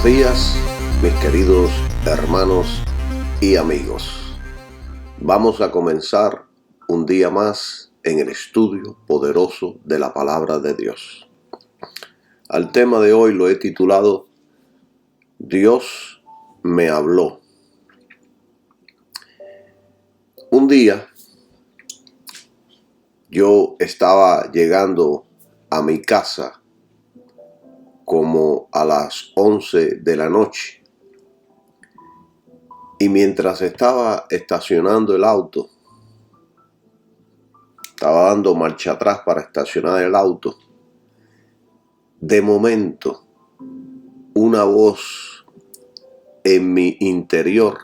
Buenos días, mis queridos hermanos y amigos. Vamos a comenzar un día más en el estudio poderoso de la palabra de Dios. Al tema de hoy lo he titulado Dios me habló. Un día yo estaba llegando a mi casa como a las 11 de la noche. Y mientras estaba estacionando el auto, estaba dando marcha atrás para estacionar el auto, de momento una voz en mi interior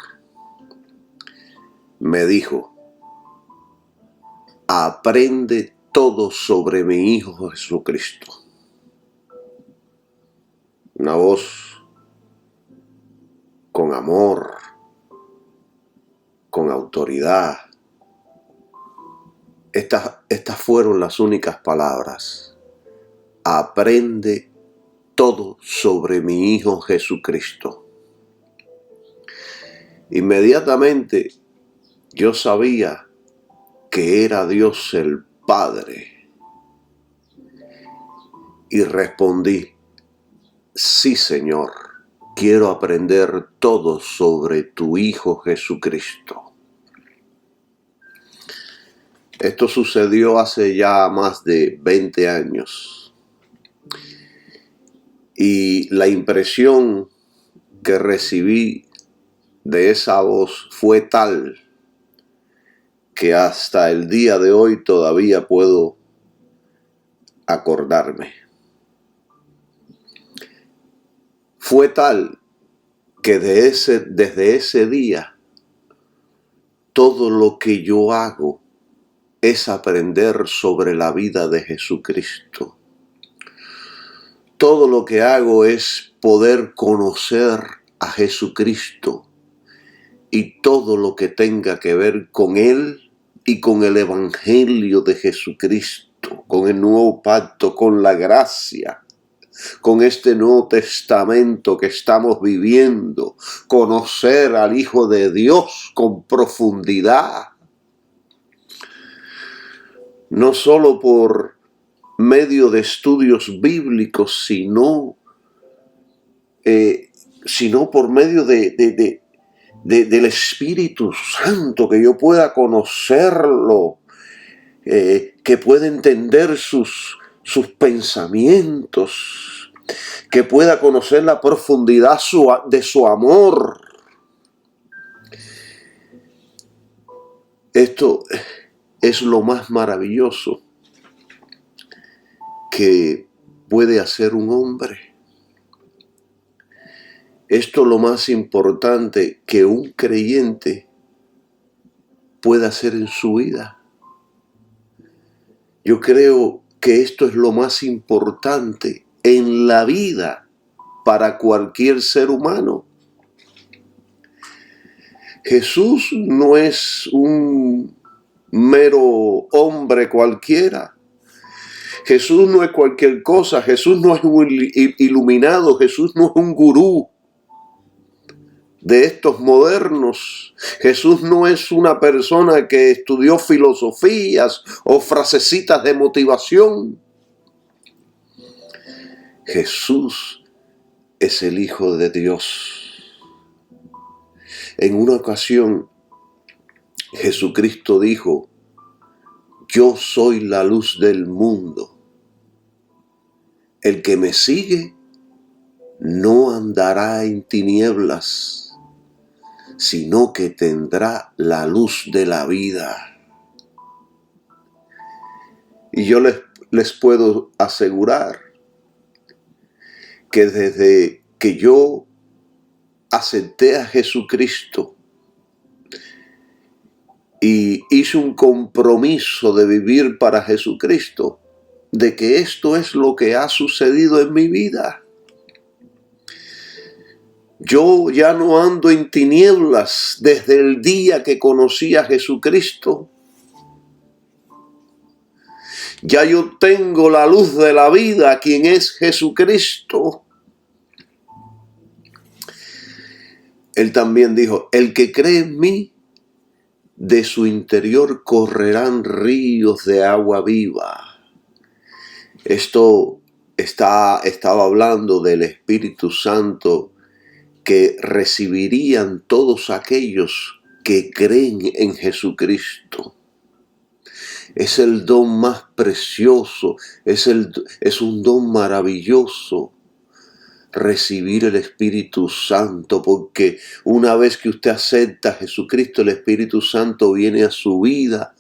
me dijo: aprende todo sobre mi Hijo Jesucristo. Una voz con amor, con autoridad. Estas fueron las únicas palabras. Aprende todo sobre mi Hijo Jesucristo. Inmediatamente yo sabía que era Dios el Padre. Y respondí: sí, Señor, quiero aprender todo sobre tu Hijo Jesucristo. Esto sucedió hace ya más de 20 años. Y la impresión que recibí de esa voz fue tal que hasta el día de hoy todavía puedo acordarme. Fue tal que desde ese día todo lo que yo hago es aprender sobre la vida de Jesucristo. Todo lo que hago es poder conocer a Jesucristo y todo lo que tenga que ver con Él y con el Evangelio de Jesucristo, con el nuevo pacto, con la gracia, con este Nuevo Testamento que estamos viviendo, conocer al Hijo de Dios con profundidad. No solo por medio de estudios bíblicos, sino por medio del Espíritu Santo, que yo pueda conocerlo, que pueda entender sus pensamientos, que pueda conocer la profundidad de su amor. Esto es lo más maravilloso que puede hacer un hombre. Esto es lo más importante que un creyente puede hacer en su vida. Yo creo que esto es lo más importante en la vida para cualquier ser humano. Jesús no es un mero hombre cualquiera. Jesús no es cualquier cosa. Jesús no es un iluminado. Jesús no es un gurú de estos modernos. Jesús no es una persona que estudió filosofías o frasecitas de motivación. Jesús es el Hijo de Dios. En una ocasión, Jesucristo dijo: yo soy la luz del mundo. El que me sigue no andará en tinieblas, sino que tendrá la luz de la vida. Y yo les puedo asegurar que desde que yo acepté a Jesucristo y hice un compromiso de vivir para Jesucristo, de que esto es lo que ha sucedido en mi vida. Yo ya no ando en tinieblas desde el día que conocí a Jesucristo. Ya yo tengo la luz de la vida, quien es Jesucristo. Él también dijo, el que cree en mí, de su interior correrán ríos de agua viva. Esto estaba hablando del Espíritu Santo que recibirían todos aquellos que creen en Jesucristo. Es el don más precioso, es un don maravilloso recibir el Espíritu Santo, porque una vez que usted acepta a Jesucristo, el Espíritu Santo viene a su vida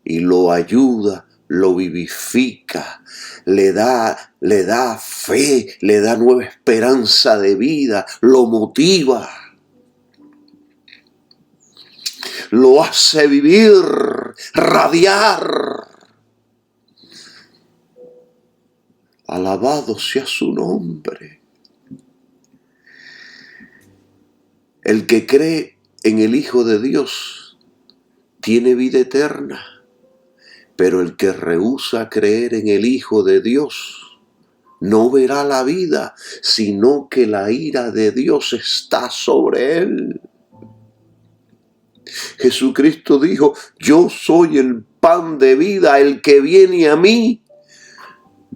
y lo ayuda, lo vivifica, le da fe, le da nueva esperanza de vida, lo motiva, lo hace vivir, radiar. Alabado sea su nombre. El que cree en el Hijo de Dios tiene vida eterna, pero el que rehúsa creer en el Hijo de Dios no verá la vida, sino que la ira de Dios está sobre él. Jesucristo dijo, yo soy el pan de vida, el que viene a mí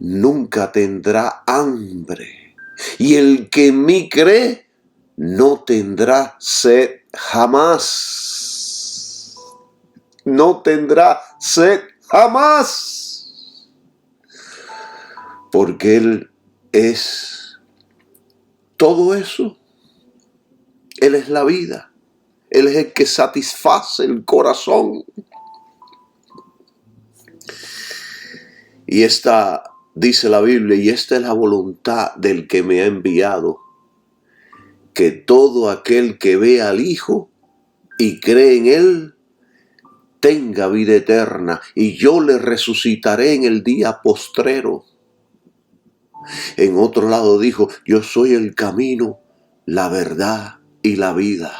nunca tendrá hambre, y el que en mí cree no tendrá sed jamás. No tendrá sed jamás. Porque Él es todo eso. Él es la vida. Él es el que satisface el corazón. Y dice la Biblia, y esta es la voluntad del que me ha enviado, que todo aquel que ve al Hijo y cree en Él, tenga vida eterna, y yo le resucitaré en el día postrero. En otro lado dijo, yo soy el camino, la verdad y la vida.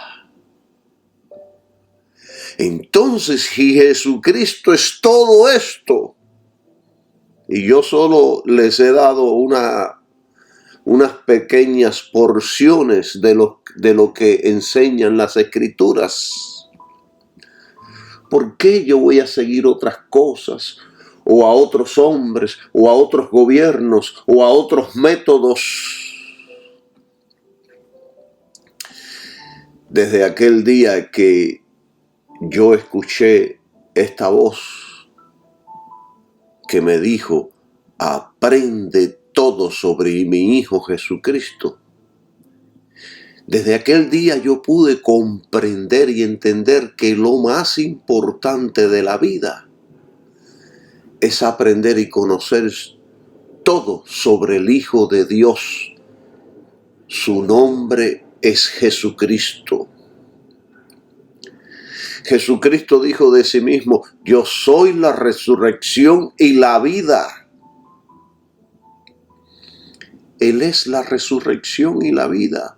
Entonces, si Jesucristo es todo esto, y yo solo les he dado unas pequeñas porciones de lo que enseñan las Escrituras, ¿por qué yo voy a seguir otras cosas, o a otros hombres, o a otros gobiernos, o a otros métodos? Desde aquel día que yo escuché esta voz que me dijo, aprende todo sobre mi Hijo Jesucristo. Desde aquel día yo pude comprender y entender que lo más importante de la vida es aprender y conocer todo sobre el Hijo de Dios. Su nombre es Jesucristo. Jesucristo dijo de sí mismo, yo soy la resurrección y la vida. Él es la resurrección y la vida.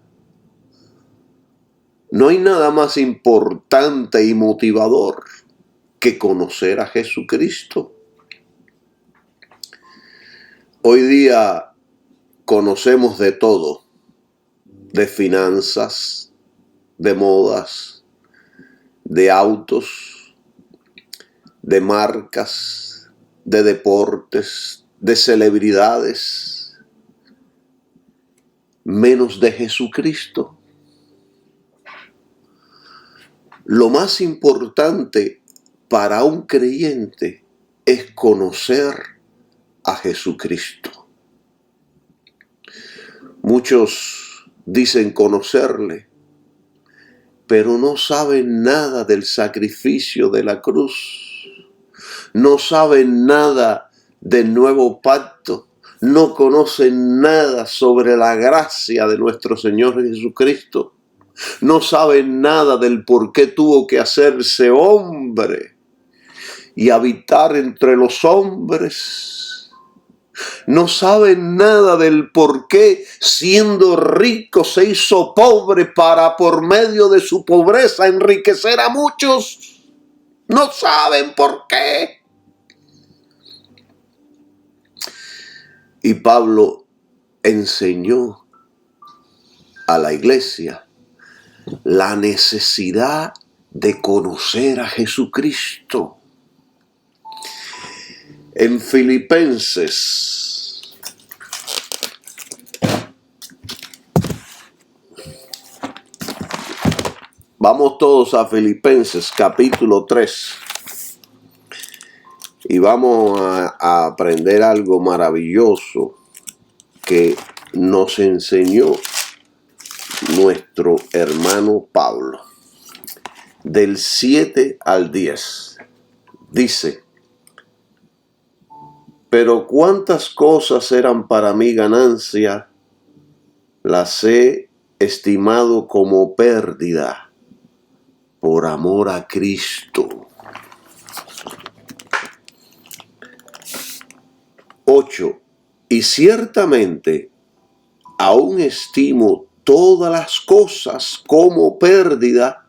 No hay nada más importante y motivador que conocer a Jesucristo. Hoy día conocemos de todo, de finanzas, de modas, de autos, de marcas, de deportes, de celebridades, menos de Jesucristo. Lo más importante para un creyente es conocer a Jesucristo. Muchos dicen conocerle, pero no saben nada del sacrificio de la cruz. No saben nada del nuevo pacto. No conocen nada sobre la gracia de nuestro Señor Jesucristo. No saben nada del por qué tuvo que hacerse hombre y habitar entre los hombres. No saben nada del por qué, siendo rico, se hizo pobre para, por medio de su pobreza, enriquecer a muchos. No saben por qué. Y Pablo enseñó a la iglesia la necesidad de conocer a Jesucristo. En Filipenses, vamos todos a Filipenses capítulo 3 y vamos a aprender algo maravilloso que nos enseñó nuestro hermano Pablo. Del 7 al 10 dice: pero cuántas cosas eran para mí ganancia, las he estimado como pérdida por amor a Cristo. 8. Y ciertamente aún estimo todas las cosas como pérdida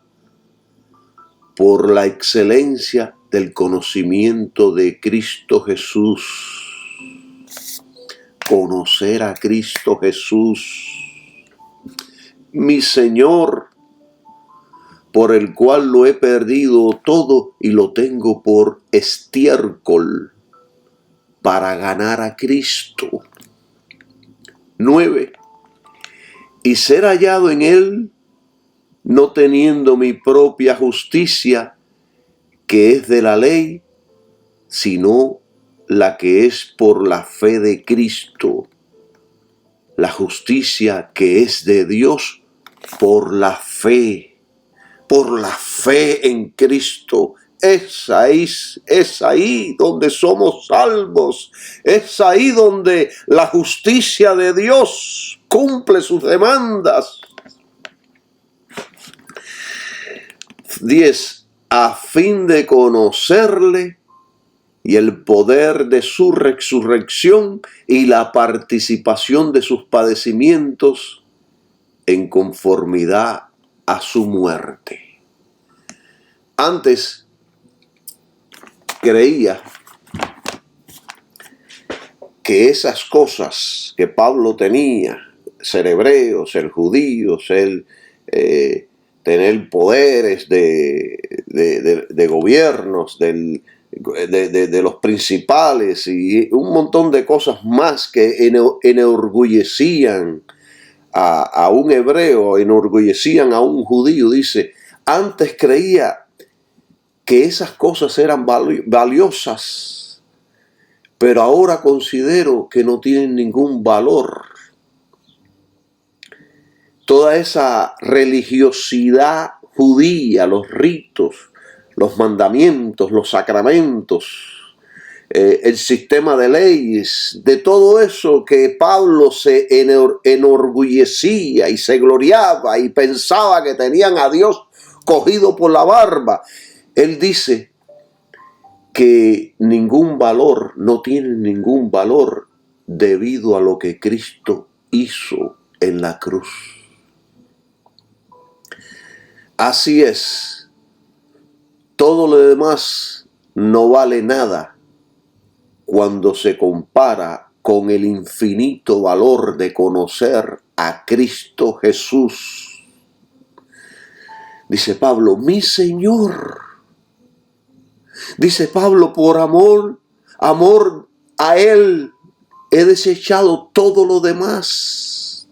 por la excelencia del conocimiento de Cristo Jesús. Conocer a Cristo Jesús, mi Señor, por el cual lo he perdido todo y lo tengo por estiércol para ganar a Cristo. 9. Y ser hallado en Él, no teniendo mi propia justicia, que es de la ley, sino la que es por la fe de Cristo, la justicia que es de Dios por la fe en Cristo. Es ahí donde somos salvos, es ahí donde la justicia de Dios cumple sus demandas. 10. A fin de conocerle y el poder de su resurrección y la participación de sus padecimientos en conformidad a su muerte. Antes creía que esas cosas que Pablo tenía, ser hebreo, ser judío, tener poderes de gobiernos, de los principales y un montón de cosas más que enorgullecían a un hebreo, enorgullecían a un judío. Dice, antes creía que esas cosas eran valiosas, pero ahora considero que no tienen ningún valor. Toda esa religiosidad judía, los ritos, los mandamientos, los sacramentos, el sistema de leyes, de todo eso que Pablo se enorgullecía y se gloriaba y pensaba que tenían a Dios cogido por la barba. Él dice que no tienen ningún valor debido a lo que Cristo hizo en la cruz. Así es, todo lo demás no vale nada cuando se compara con el infinito valor de conocer a Cristo Jesús. Dice Pablo, mi Señor. Dice Pablo, por amor a Él he desechado todo lo demás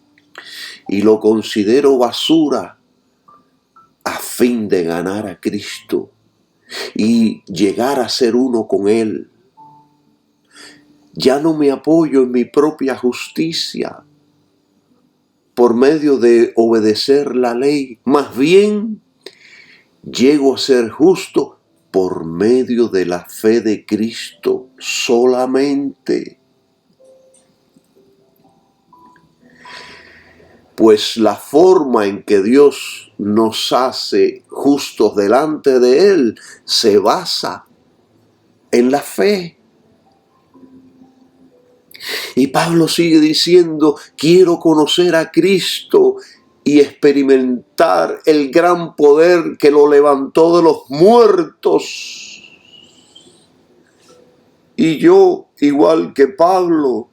y lo considero basura a fin de ganar a Cristo y llegar a ser uno con Él. Ya no me apoyo en mi propia justicia por medio de obedecer la ley, más bien llego a ser justo por medio de la fe de Cristo solamente. Pues la forma en que Dios nos hace justos delante de Él se basa en la fe. Y Pablo sigue diciendo, quiero conocer a Cristo y experimentar el gran poder que lo levantó de los muertos. Y yo, igual que Pablo,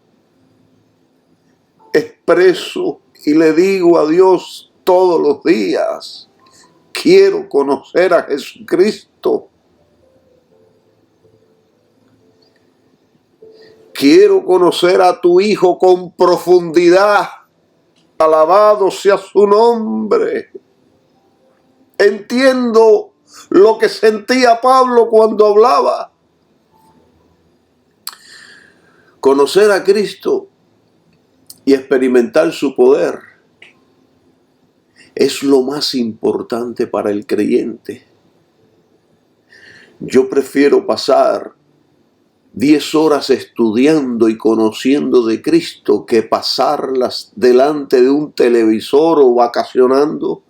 expreso y le digo a Dios todos los días, quiero conocer a Jesucristo. Quiero conocer a tu Hijo con profundidad. Alabado sea su nombre. Entiendo lo que sentía Pablo cuando hablaba. Conocer a Cristo y experimentar su poder es lo más importante para el creyente. Yo prefiero pasar 10 horas estudiando y conociendo de Cristo que pasarlas delante de un televisor o vacacionando.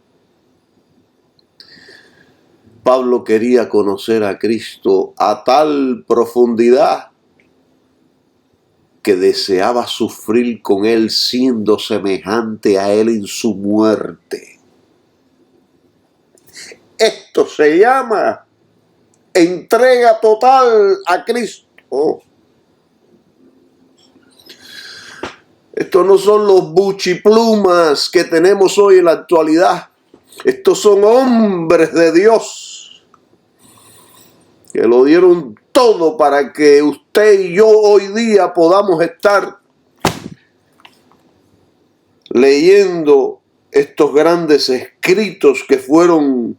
Pablo quería conocer a Cristo a tal profundidad que deseaba sufrir con Él siendo semejante a Él en su muerte. Esto se llama entrega total a Cristo. Estos no son los buchiplumas que tenemos hoy en la actualidad. Estos son hombres de Dios que lo dieron todo para que usted y yo hoy día podamos estar leyendo estos grandes escritos que fueron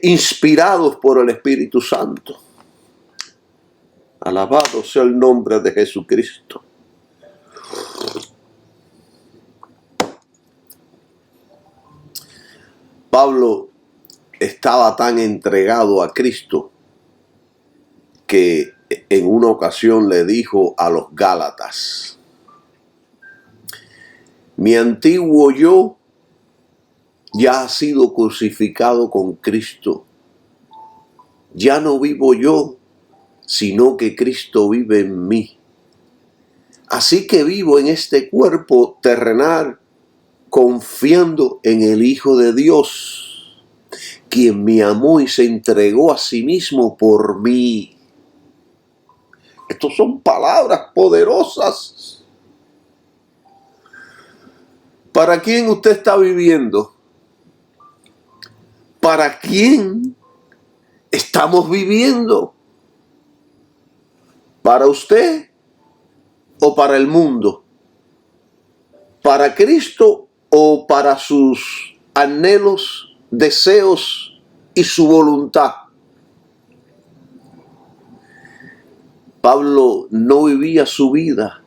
inspirados por el Espíritu Santo. Alabado sea el nombre de Jesucristo. Pablo estaba tan entregado a Cristo que en una ocasión le dijo a los Gálatas: mi antiguo yo ya ha sido crucificado con Cristo. Ya no vivo yo, sino que Cristo vive en mí. Así que vivo en este cuerpo terrenal confiando en el Hijo de Dios, quien me amó y se entregó a sí mismo por mí. Estas son palabras poderosas. ¿Para quién usted está viviendo? ¿Para quién estamos viviendo? ¿Para usted o para el mundo? ¿Para Cristo o para sus anhelos, deseos y su voluntad? Pablo no vivía su vida,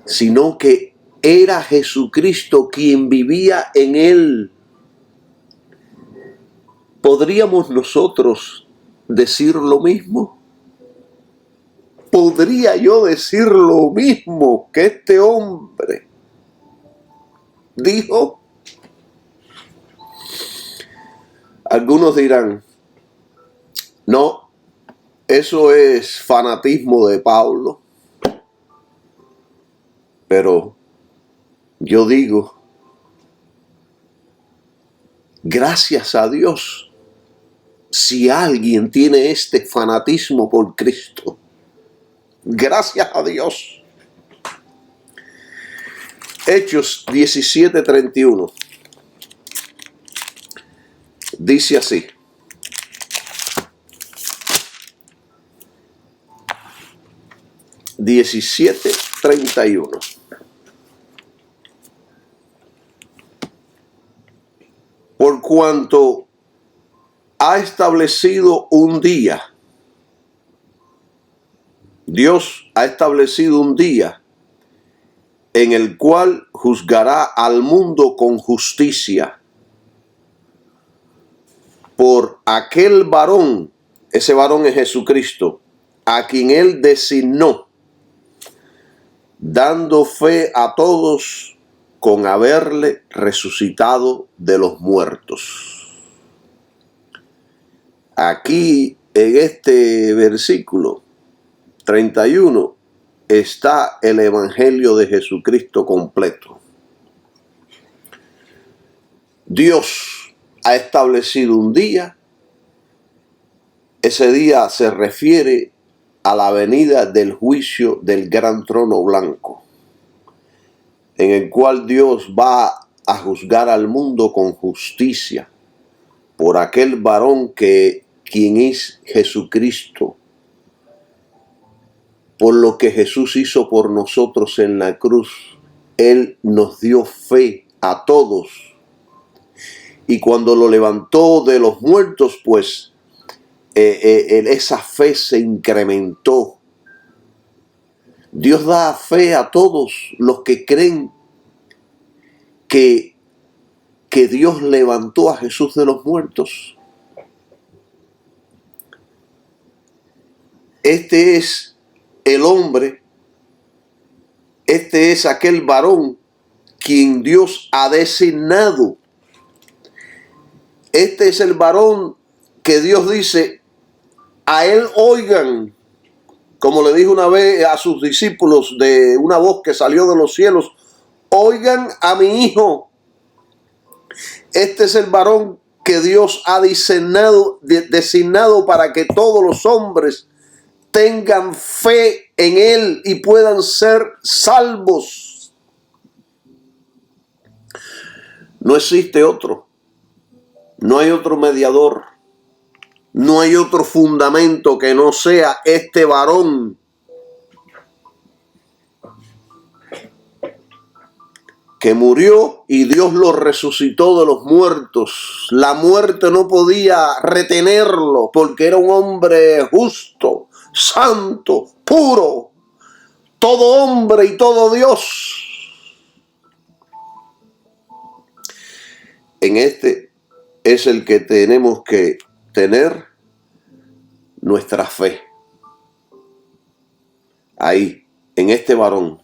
sino que era Jesucristo quien vivía en él. ¿Podríamos nosotros decir lo mismo? ¿Podría yo decir lo mismo que este hombre dijo? Algunos dirán, no, eso es fanatismo de Pablo. Pero yo digo, gracias a Dios, si alguien tiene este fanatismo por Cristo. Gracias a Dios. Hechos 17:31. Dice así. (17:31) Por cuanto ha establecido un día, Dios ha establecido un día en el cual juzgará al mundo con justicia por aquel varón, ese varón es Jesucristo, a quien él designó, dando fe a todos con haberle resucitado de los muertos. Aquí en este versículo 31 está el Evangelio de Jesucristo completo. Dios ha establecido un día. Ese día se refiere a la venida del juicio del gran trono blanco, en el cual Dios va a juzgar al mundo con justicia por aquel varón quien es Jesucristo, por lo que Jesús hizo por nosotros en la cruz. Él nos dio fe a todos. Y cuando lo levantó de los muertos, pues esa fe se incrementó. Dios da fe a todos los que creen que Dios levantó a Jesús de los muertos. Este es el hombre, este es aquel varón quien Dios ha designado. Este es el varón que Dios dice, a él oigan, como le dijo una vez a sus discípulos de una voz que salió de los cielos, oigan a mi hijo. Este es el varón que Dios ha designado para que todos los hombres tengan fe en él y puedan ser salvos. No existe otro. No hay otro mediador. No hay otro fundamento que no sea este varón. Que murió y Dios lo resucitó de los muertos. La muerte no podía retenerlo porque era un hombre justo, santo, puro, todo hombre y todo Dios. En este es el que tenemos que tener nuestra fe. Ahí, en este varón,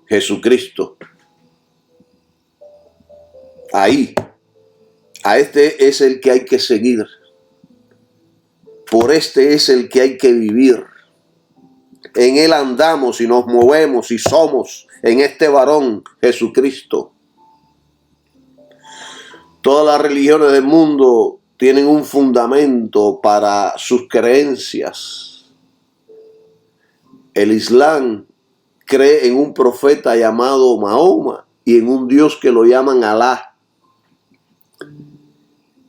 Jesucristo. Ahí, a este es el que hay que seguir. Por este es el que hay que vivir. En él andamos y nos movemos y somos en este varón, Jesucristo. Todas las religiones del mundo tienen un fundamento para sus creencias. El Islam cree en un profeta llamado Mahoma y en un Dios que lo llaman Alá.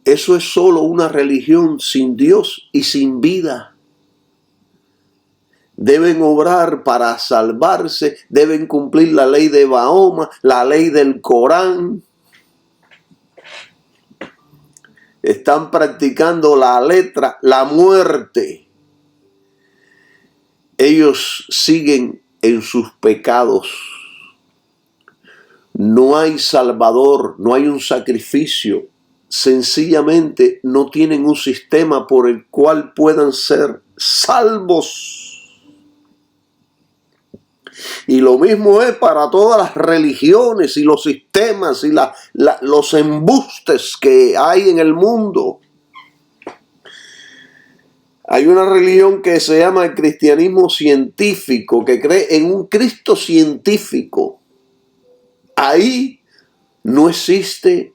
Eso es solo una religión sin Dios y sin vida. Deben obrar para salvarse, deben cumplir la ley de Mahoma, la ley del Corán. Están practicando la letra, la muerte. Ellos siguen en sus pecados. No hay salvador, no hay un sacrificio. Sencillamente no tienen un sistema por el cual puedan ser salvos. Y lo mismo es para todas las religiones y los sistemas y los embustes que hay en el mundo. Hay una religión que se llama el cristianismo científico, que cree en un Cristo científico. Ahí no existe,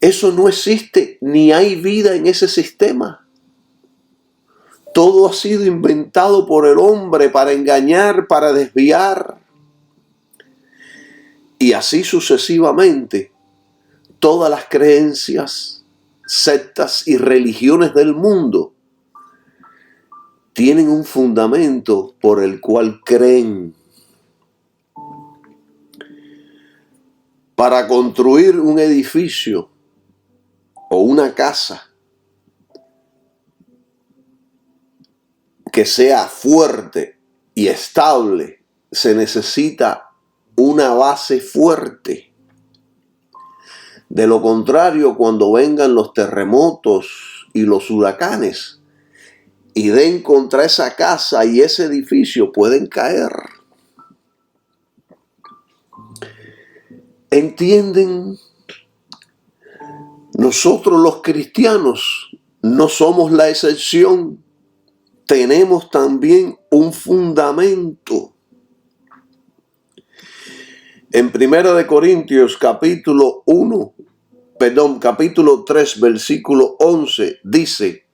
eso no existe, ni hay vida en ese sistema. Todo ha sido inventado por el hombre para engañar, para desviar. Y así sucesivamente, todas las creencias, sectas y religiones del mundo tienen un fundamento por el cual creen. Para construir un edificio o una casa que sea fuerte y estable, se necesita una base fuerte. De lo contrario, cuando vengan los terremotos y los huracanes y den contra esa casa y ese edificio, pueden caer. ¿Entienden? Nosotros los cristianos no somos la excepción. Tenemos también un fundamento. En 1 Corintios capítulo 3, versículo 11 dice: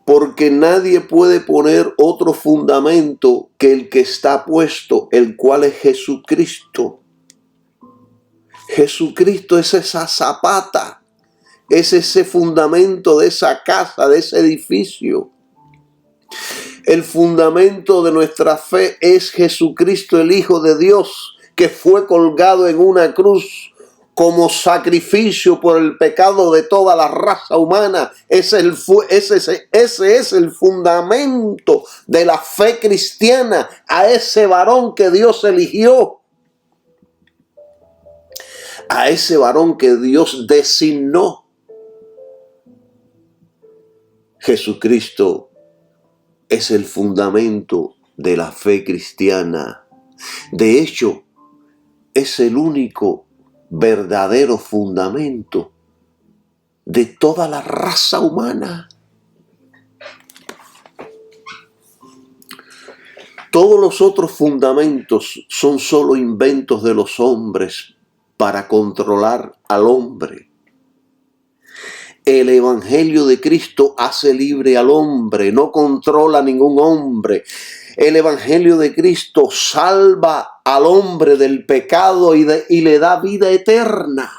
porque nadie puede poner otro fundamento que el que está puesto, el cual es Jesucristo. Jesucristo es esa zapata, es ese fundamento de esa casa, de ese edificio. El fundamento de nuestra fe es Jesucristo, el Hijo de Dios, que fue colgado en una cruz como sacrificio por el pecado de toda la raza humana. Ese es el fundamento de la fe cristiana, a ese varón que Dios eligió, a ese varón que Dios designó. Jesucristo es el fundamento de la fe cristiana. De hecho, es el único verdadero fundamento de toda la raza humana. Todos los otros fundamentos son solo inventos de los hombres para controlar al hombre. El Evangelio de Cristo hace libre al hombre, no controla a ningún hombre. El Evangelio de Cristo salva al hombre del pecado y le da vida eterna.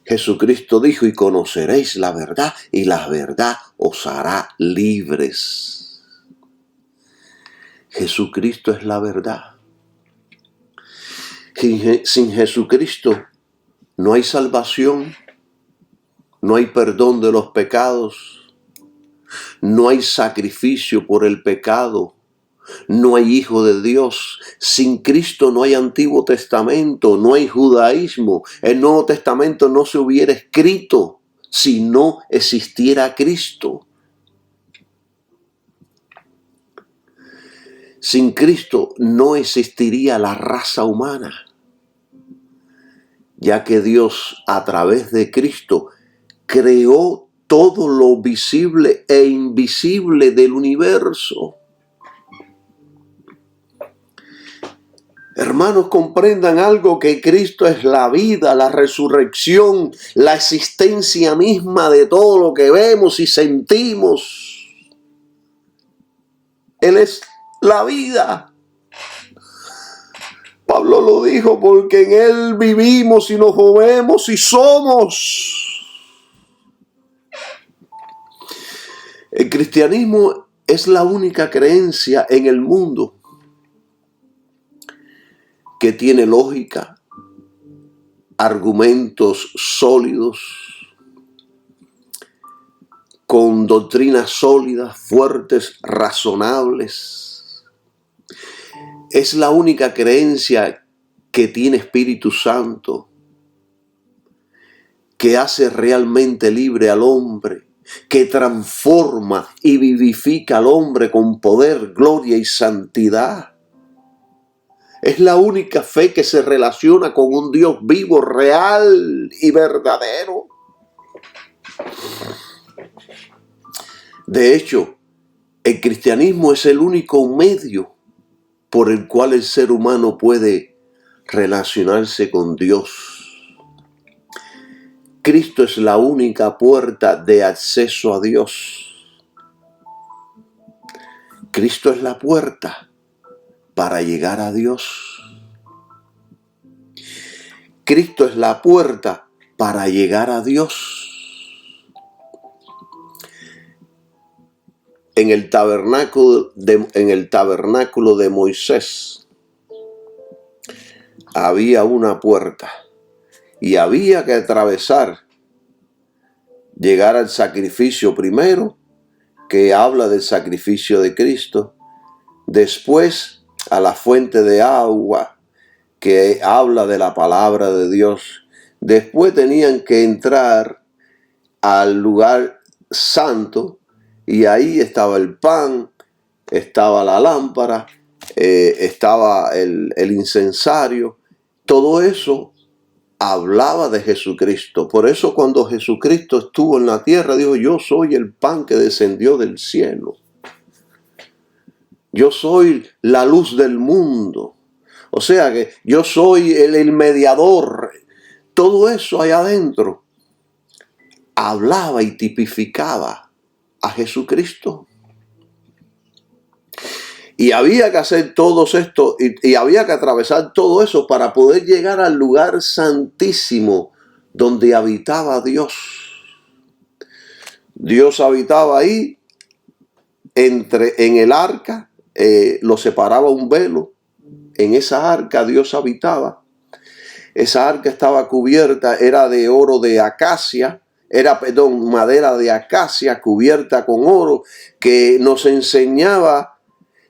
Jesucristo dijo: y conoceréis la verdad, y la verdad os hará libres. Jesucristo es la verdad. Sin Jesucristo no hay salvación, no hay perdón de los pecados, no hay sacrificio por el pecado, no hay Hijo de Dios. Sin Cristo no hay Antiguo Testamento, no hay judaísmo. El Nuevo Testamento no se hubiera escrito si no existiera Cristo. Sin Cristo no existiría la raza humana, ya que Dios a través de Cristo creó todo lo visible e invisible del universo. Hermanos, comprendan algo, que Cristo es la vida, la resurrección, la existencia misma de todo lo que vemos y sentimos. Él es la vida. Pablo lo dijo: porque en Él vivimos y nos movemos y somos. El cristianismo es la única creencia en el mundo que tiene lógica, argumentos sólidos, con doctrinas sólidas, fuertes, razonables. Es la única creencia que tiene Espíritu Santo, que hace realmente libre al hombre, que transforma y vivifica al hombre con poder, gloria y santidad. Es la única fe que se relaciona con un Dios vivo, real y verdadero. De hecho, el cristianismo es el único medio por el cual el ser humano puede relacionarse con Dios. Cristo es la única puerta de acceso a Dios. Cristo es la puerta para llegar a Dios. Cristo es la puerta para llegar a Dios. En el tabernáculo de Moisés había una puerta y había que atravesar, llegar al sacrificio primero, que habla del sacrificio de Cristo, después a la fuente de agua, que habla de la palabra de Dios. Después tenían que entrar al lugar santo, y ahí estaba el pan, estaba la lámpara, estaba el incensario. Todo eso hablaba de Jesucristo. Por eso cuando Jesucristo estuvo en la tierra, dijo: yo soy el pan que descendió del cielo. Yo soy la luz del mundo. O sea que yo soy el mediador. Todo eso allá adentro hablaba y tipificaba a Jesucristo. Y había que hacer todo esto y había que atravesar todo eso para poder llegar al lugar santísimo donde habitaba Dios. Dios habitaba ahí en el arca, lo separaba un velo. En esa arca Dios habitaba. Esa arca estaba cubierta, era de oro de acacia, madera de acacia cubierta con oro, que nos enseñaba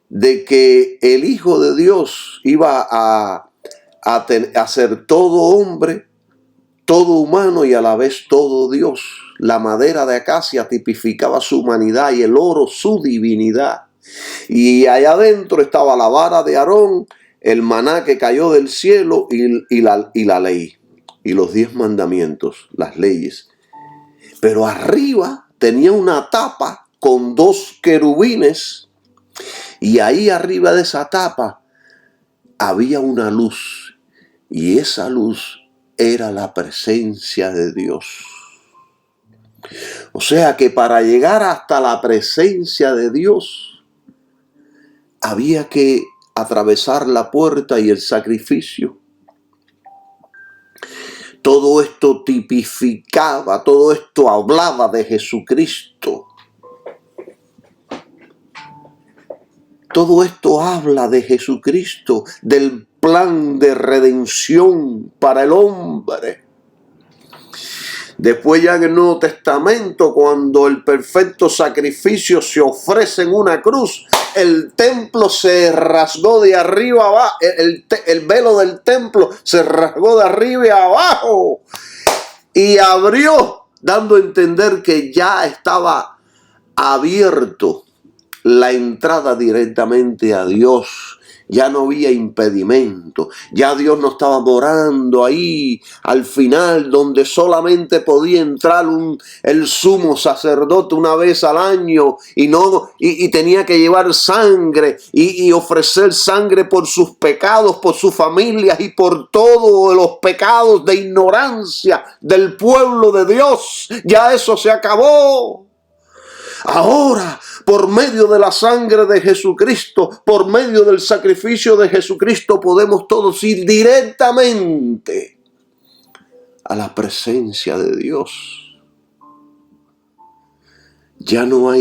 de que el Hijo de Dios iba a ser todo hombre, todo humano y a la vez todo Dios. La madera de acacia tipificaba su humanidad y el oro su divinidad. Y allá adentro estaba la vara de Aarón, el maná que cayó del cielo y la ley. Y los 10 mandamientos, las leyes. Pero arriba tenía una tapa con 2 querubines. Y ahí arriba de esa tapa había una luz. Y esa luz era la presencia de Dios. O sea que para llegar hasta la presencia de Dios, había que atravesar la puerta y el sacrificio. Todo esto tipificaba, todo esto hablaba de Jesucristo. Todo esto habla de Jesucristo, del plan de redención para el hombre. Después ya en el Nuevo Testamento, cuando el perfecto sacrificio se ofrece en una cruz, el templo se rasgó de arriba abajo, el velo del templo se rasgó de arriba y abajo y abrió, dando a entender que ya estaba abierto la entrada directamente a Dios. Ya no había impedimento, ya Dios no estaba morando ahí al final, donde solamente podía entrar el sumo sacerdote una vez al año y tenía que llevar sangre y ofrecer sangre por sus pecados, por sus familias y por todos los pecados de ignorancia del pueblo de Dios. Ya eso se acabó. Ahora, por medio de la sangre de Jesucristo, por medio del sacrificio de Jesucristo, podemos todos ir directamente a la presencia de Dios. Ya no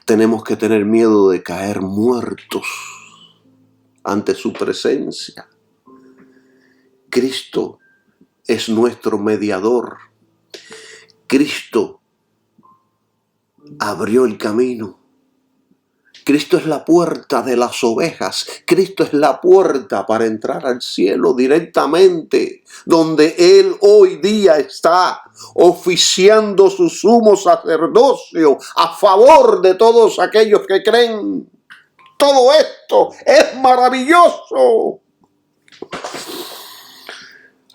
tenemos que tener miedo de caer muertos ante su presencia. Cristo es nuestro mediador. Cristo abrió el camino. Cristo es la puerta de las ovejas. Cristo es la puerta para entrar al cielo directamente, donde Él hoy día está oficiando su sumo sacerdocio a favor de todos aquellos que creen. Todo esto es maravilloso.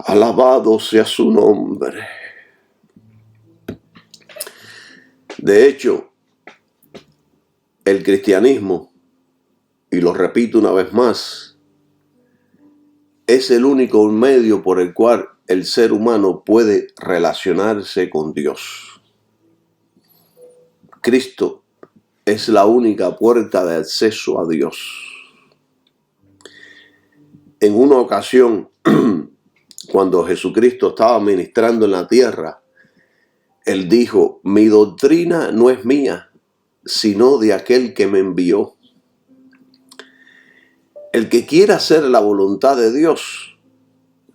Alabado sea su nombre. De hecho, el cristianismo, y lo repito una vez más, es el único medio por el cual el ser humano puede relacionarse con Dios. Cristo es la única puerta de acceso a Dios. En una ocasión, cuando Jesucristo estaba ministrando en la tierra, Él dijo: mi doctrina no es mía, sino de aquel que me envió. El que quiera hacer la voluntad de Dios,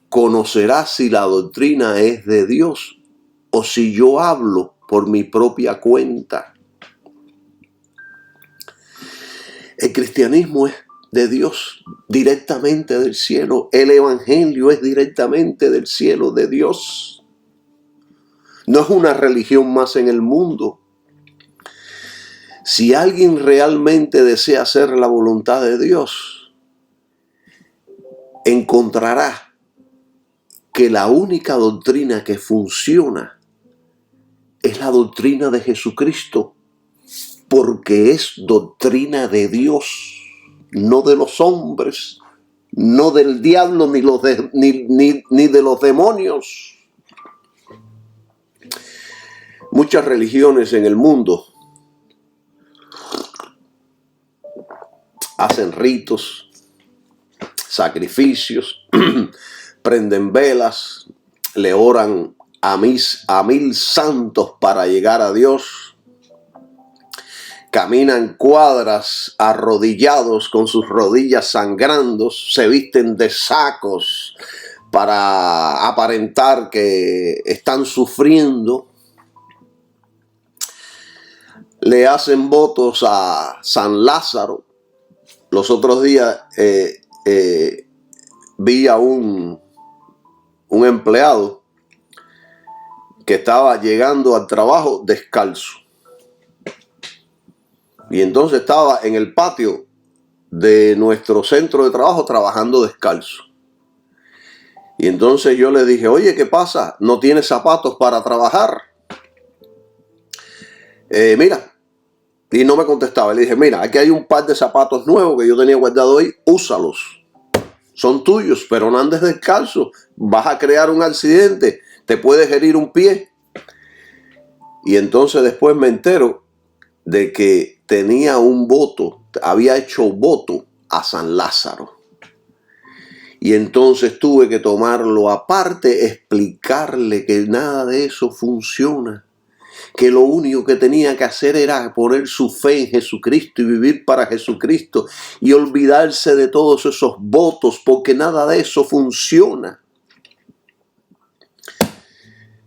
conocerá si la doctrina es de Dios o si yo hablo por mi propia cuenta. El cristianismo es de Dios, directamente del cielo. El evangelio es directamente del cielo, de Dios. No es una religión más en el mundo. Si alguien realmente desea hacer la voluntad de Dios, encontrará que la única doctrina que funciona es la doctrina de Jesucristo, porque es doctrina de Dios, no de los hombres, no del diablo ni de los demonios. Muchas religiones en el mundo hacen ritos, sacrificios, prenden velas, le oran a 1000 santos para llegar a Dios, caminan cuadras arrodillados con sus rodillas sangrando, se visten de sacos para aparentar que están sufriendo, le hacen votos a San Lázaro. Los otros días vi a un empleado que estaba llegando al trabajo descalzo. Y entonces estaba en el patio de nuestro centro de trabajo trabajando descalzo. Y entonces yo le dije, oye, ¿qué pasa? ¿No tienes zapatos para trabajar? Mira. Y no me contestaba. Le dije, mira, aquí hay un par de zapatos nuevos que yo tenía guardado ahí, úsalos. Son tuyos, pero no andes descalzo. Vas a crear un accidente, te puedes herir un pie. Y entonces después me entero de que tenía un voto, había hecho voto a San Lázaro. Y entonces tuve que tomarlo aparte, explicarle que nada de eso funciona. Que lo único que tenía que hacer era poner su fe en Jesucristo y vivir para Jesucristo y olvidarse de todos esos votos, porque nada de eso funciona.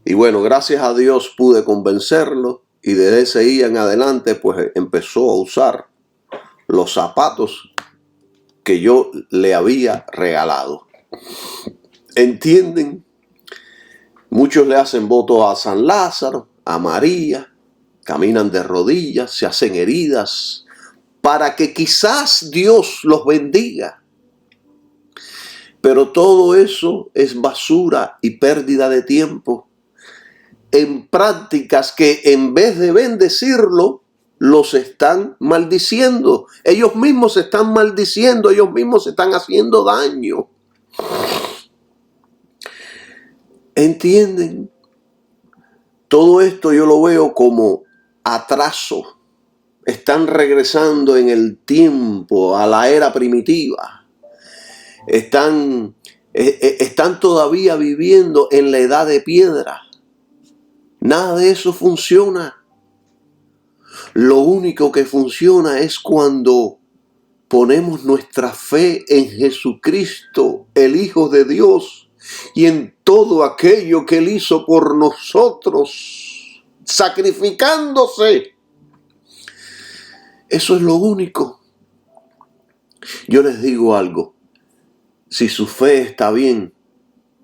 Y bueno, gracias a Dios pude convencerlo y desde ese día en adelante pues empezó a usar los zapatos que yo le había regalado. ¿Entienden? Muchos le hacen votos a San Lázaro, a María, caminan de rodillas, se hacen heridas, para que quizás Dios los bendiga. Pero todo eso es basura y pérdida de tiempo en prácticas que en vez de bendecirlo, los están maldiciendo. Ellos mismos se están maldiciendo, ellos mismos se están haciendo daño. ¿Entienden? Todo esto yo lo veo como atraso. Están regresando en el tiempo a la era primitiva. Están todavía viviendo en la edad de piedra. Nada de eso funciona. Lo único que funciona es cuando ponemos nuestra fe en Jesucristo, el Hijo de Dios, y en todo aquello que Él hizo por nosotros, sacrificándose. Eso es lo único. Yo les digo algo. Si su fe está bien,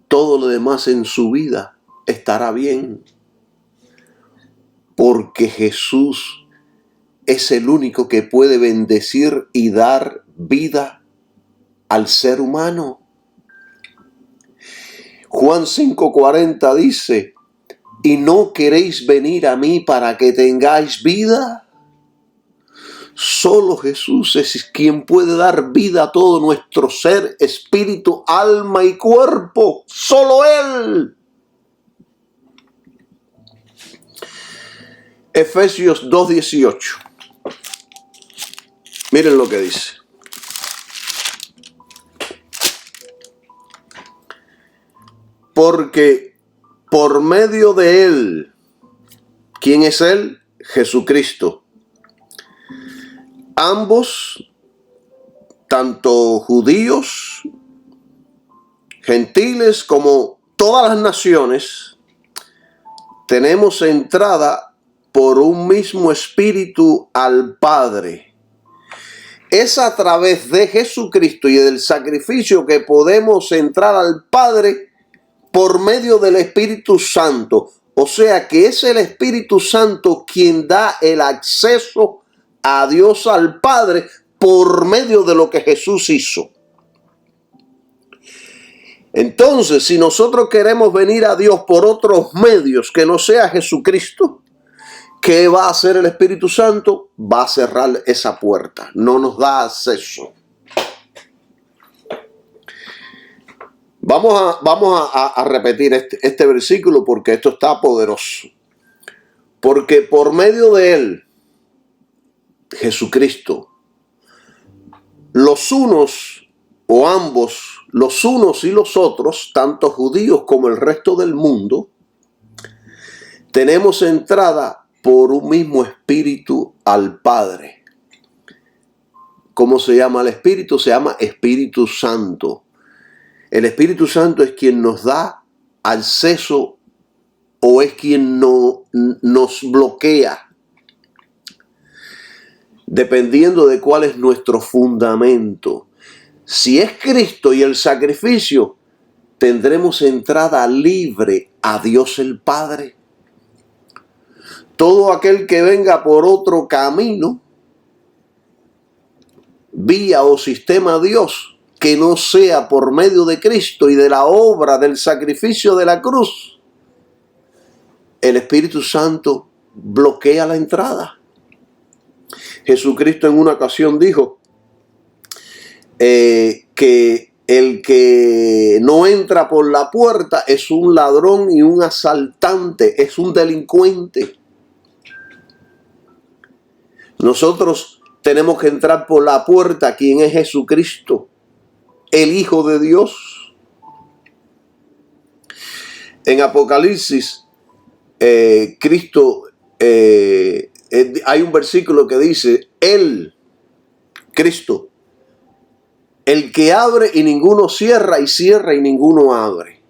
todo lo demás en su vida estará bien. Porque Jesús es el único que puede bendecir y dar vida al ser humano. Juan 5:40 dice, ¿y no queréis venir a mí para que tengáis vida? Solo Jesús es quien puede dar vida a todo nuestro ser, espíritu, alma y cuerpo. Solo Él. Efesios 2:18. Miren lo que dice. Porque por medio de Él, ¿quién es Él? Jesucristo. Ambos, tanto judíos, gentiles como todas las naciones, tenemos entrada por un mismo espíritu al Padre. Es a través de Jesucristo y del sacrificio que podemos entrar al Padre por medio del Espíritu Santo. O sea que es el Espíritu Santo quien da el acceso a Dios, al Padre, por medio de lo que Jesús hizo. Entonces, si nosotros queremos venir a Dios por otros medios que no sea Jesucristo, ¿qué va a hacer el Espíritu Santo? Va a cerrar esa puerta, no nos da acceso. Vamos a repetir este versículo porque esto está poderoso. Porque por medio de Él, Jesucristo, los unos o ambos, los unos y los otros, tanto judíos como el resto del mundo, tenemos entrada por un mismo espíritu al Padre. ¿Cómo se llama el Espíritu? Se llama Espíritu Santo. El Espíritu Santo es quien nos da acceso o es quien nos bloquea, dependiendo de cuál es nuestro fundamento. Si es Cristo y el sacrificio, tendremos entrada libre a Dios el Padre. Todo aquel que venga por otro camino, vía o sistema a Dios, que no sea por medio de Cristo y de la obra del sacrificio de la cruz, el Espíritu Santo bloquea la entrada. Jesucristo en una ocasión dijo que el que no entra por la puerta es un ladrón y un asaltante, es un delincuente. Nosotros tenemos que entrar por la puerta, quien es Jesucristo, el Hijo de Dios. En Apocalipsis, Cristo, hay un versículo que dice, Él, Cristo, el que abre y ninguno cierra, y cierra y ninguno abre.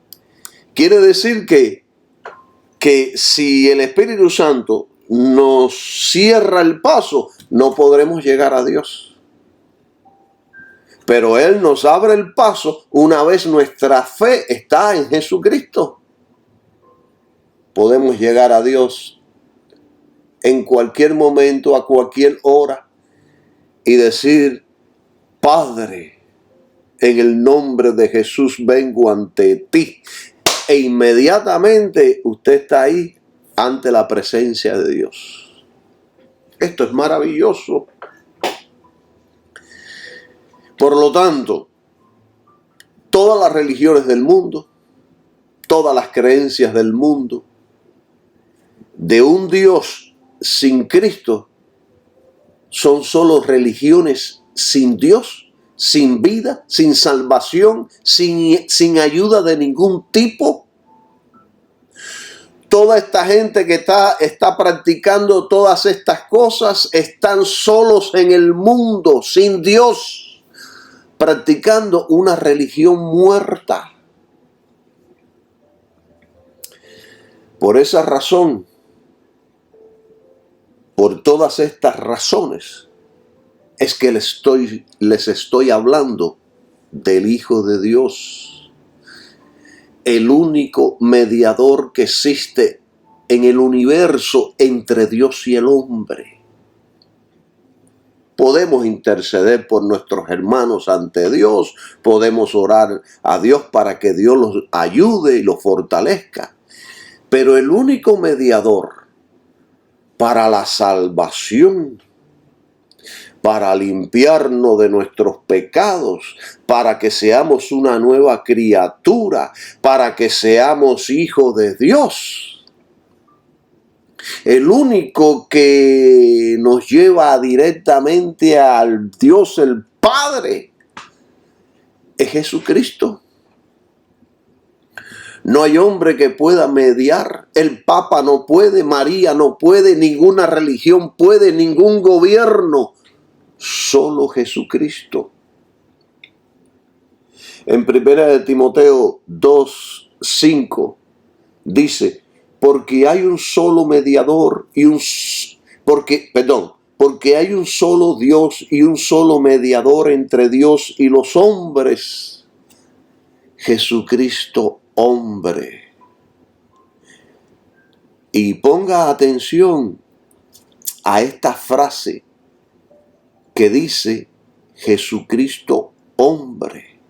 Quiere decir que si el Espíritu Santo nos cierra el paso, no podremos llegar a Dios. Pero Él nos abre el paso una vez nuestra fe está en Jesucristo. Podemos llegar a Dios en cualquier momento, a cualquier hora, y decir, Padre, en el nombre de Jesús vengo ante ti. E inmediatamente usted está ahí ante la presencia de Dios. Esto es maravilloso. Por lo tanto, todas las religiones del mundo, todas las creencias del mundo, de un Dios sin Cristo, son solo religiones sin Dios, sin vida, sin salvación, sin ayuda de ningún tipo. Toda esta gente que está practicando todas estas cosas están solos en el mundo, sin Dios, practicando una religión muerta. Por esa razón, por todas estas razones, es que les estoy hablando del Hijo de Dios, el único mediador que existe en el universo entre Dios y el hombre. Podemos interceder por nuestros hermanos ante Dios, podemos orar a Dios para que Dios los ayude y los fortalezca, pero el único mediador para la salvación, para limpiarnos de nuestros pecados, para que seamos una nueva criatura, para que seamos hijos de Dios. El único que nos lleva directamente al Dios el Padre es Jesucristo. No hay hombre que pueda mediar. El Papa no puede, María no puede, ninguna religión puede, ningún gobierno. Solo Jesucristo. En 1 Timoteo 2:5 dice, porque hay un solo mediador porque hay un solo Dios y un solo mediador entre Dios y los hombres, Jesucristo hombre. Y ponga atención a esta frase que dice Jesucristo hombre.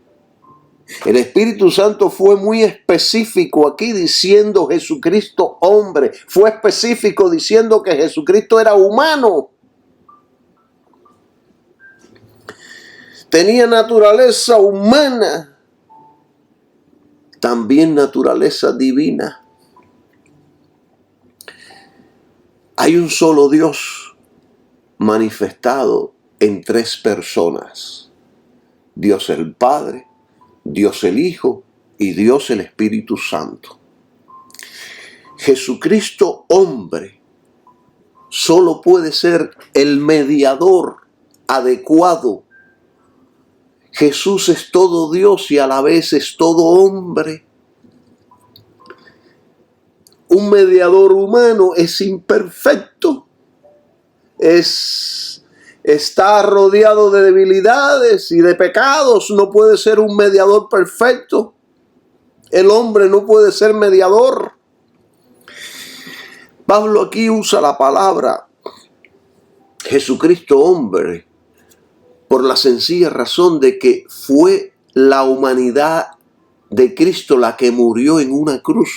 El Espíritu Santo fue muy específico aquí diciendo Jesucristo hombre. Fue específico diciendo que Jesucristo era humano. Tenía naturaleza humana, también naturaleza divina. Hay un solo Dios manifestado en tres personas. Dios el Padre, Dios el Hijo y Dios el Espíritu Santo. Jesucristo, hombre, solo puede ser el mediador adecuado. Jesús es todo Dios y a la vez es todo hombre. Un mediador humano es imperfecto, está rodeado de debilidades y de pecados, no puede ser un mediador perfecto. El hombre no puede ser mediador. Pablo aquí usa la palabra Jesucristo hombre por la sencilla razón de que fue la humanidad de Cristo la que murió en una cruz,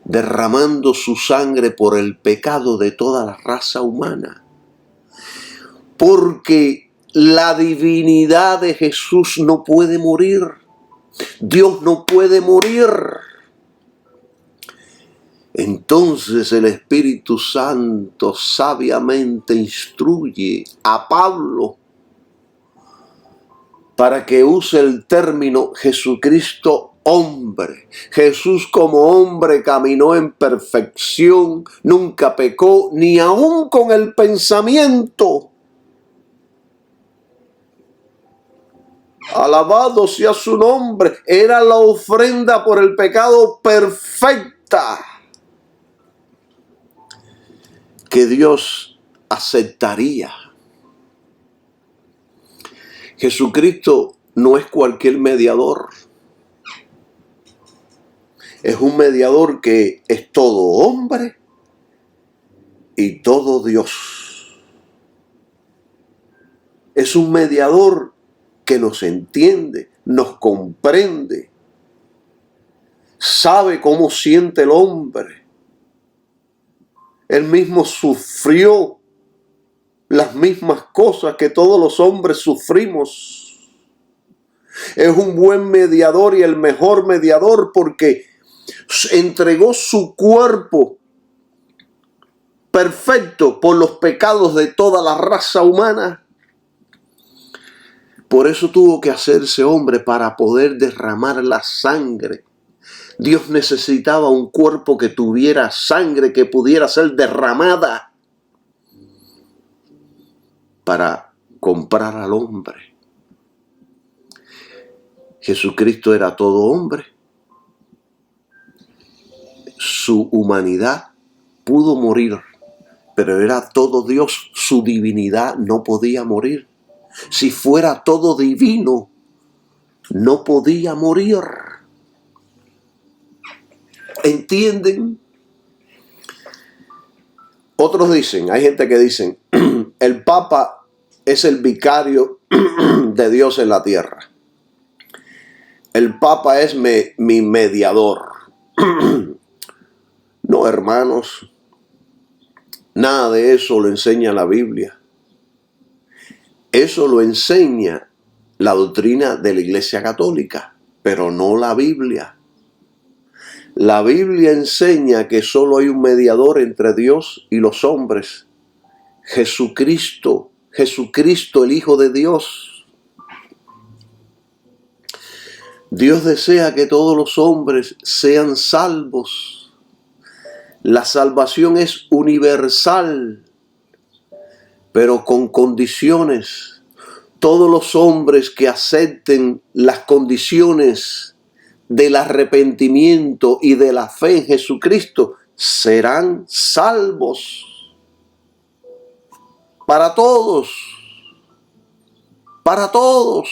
derramando su sangre por el pecado de toda la raza humana. Porque la divinidad de Jesús no puede morir. Dios no puede morir. Entonces el Espíritu Santo sabiamente instruye a Pablo para que use el término Jesucristo hombre. Jesús como hombre caminó en perfección, nunca pecó, ni aun con el pensamiento. Alabado sea su nombre. Era la ofrenda por el pecado perfecta que Dios aceptaría. Jesucristo no es cualquier mediador. Es un mediador que es todo hombre y todo Dios. Es un mediador que nos entiende, nos comprende, sabe cómo siente el hombre. Él mismo sufrió las mismas cosas que todos los hombres sufrimos. Es un buen mediador y el mejor mediador porque entregó su cuerpo perfecto por los pecados de toda la raza humana. Por eso tuvo que hacerse hombre para poder derramar la sangre. Dios necesitaba un cuerpo que tuviera sangre que pudiera ser derramada para comprar al hombre. Jesucristo era todo hombre. Su humanidad pudo morir, pero era todo Dios. Su divinidad no podía morir. Si fuera todo divino, no podía morir. ¿Entienden? Otros dicen, hay gente que dicen, el Papa es el vicario de Dios en la tierra. El Papa es mi mediador. No, hermanos, nada de eso lo enseña la Biblia. Eso lo enseña la doctrina de la Iglesia Católica, pero no la Biblia. La Biblia enseña que solo hay un mediador entre Dios y los hombres. Jesucristo, Jesucristo el Hijo de Dios. Dios desea que todos los hombres sean salvos. La salvación es universal, pero con condiciones. Todos los hombres que acepten las condiciones del arrepentimiento y de la fe en Jesucristo serán salvos. Para todos. Para todos.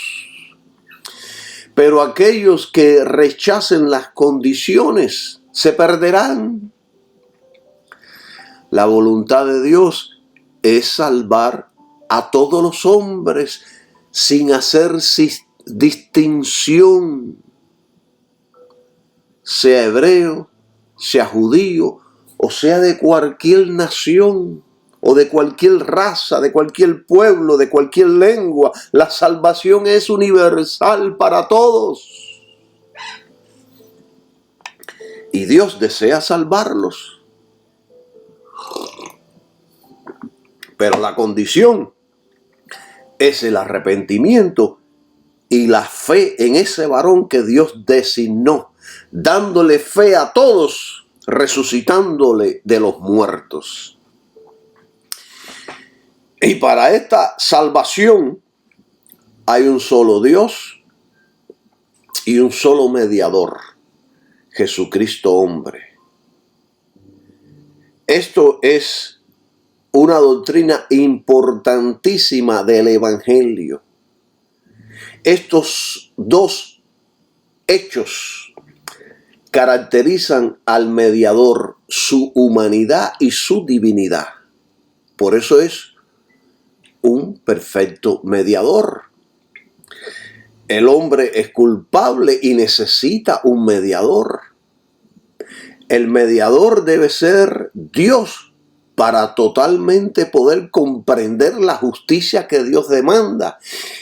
Pero aquellos que rechacen las condiciones se perderán. La voluntad de Dios es salvar a todos los hombres sin hacer distinción, sea hebreo, sea judío, o sea de cualquier nación, o de cualquier raza, de cualquier pueblo, de cualquier lengua. La salvación es universal para todos. Y Dios desea salvarlos. Pero la condición es el arrepentimiento y la fe en ese varón que Dios designó, dándole fe a todos, resucitándole de los muertos. Y para esta salvación hay un solo Dios y un solo mediador, Jesucristo hombre. Esto es una doctrina importantísima del Evangelio. Estos dos hechos caracterizan al mediador, su humanidad y su divinidad. Por eso es un perfecto mediador. El hombre es culpable y necesita un mediador. El mediador debe ser Dios, para totalmente poder comprender la justicia que Dios demanda.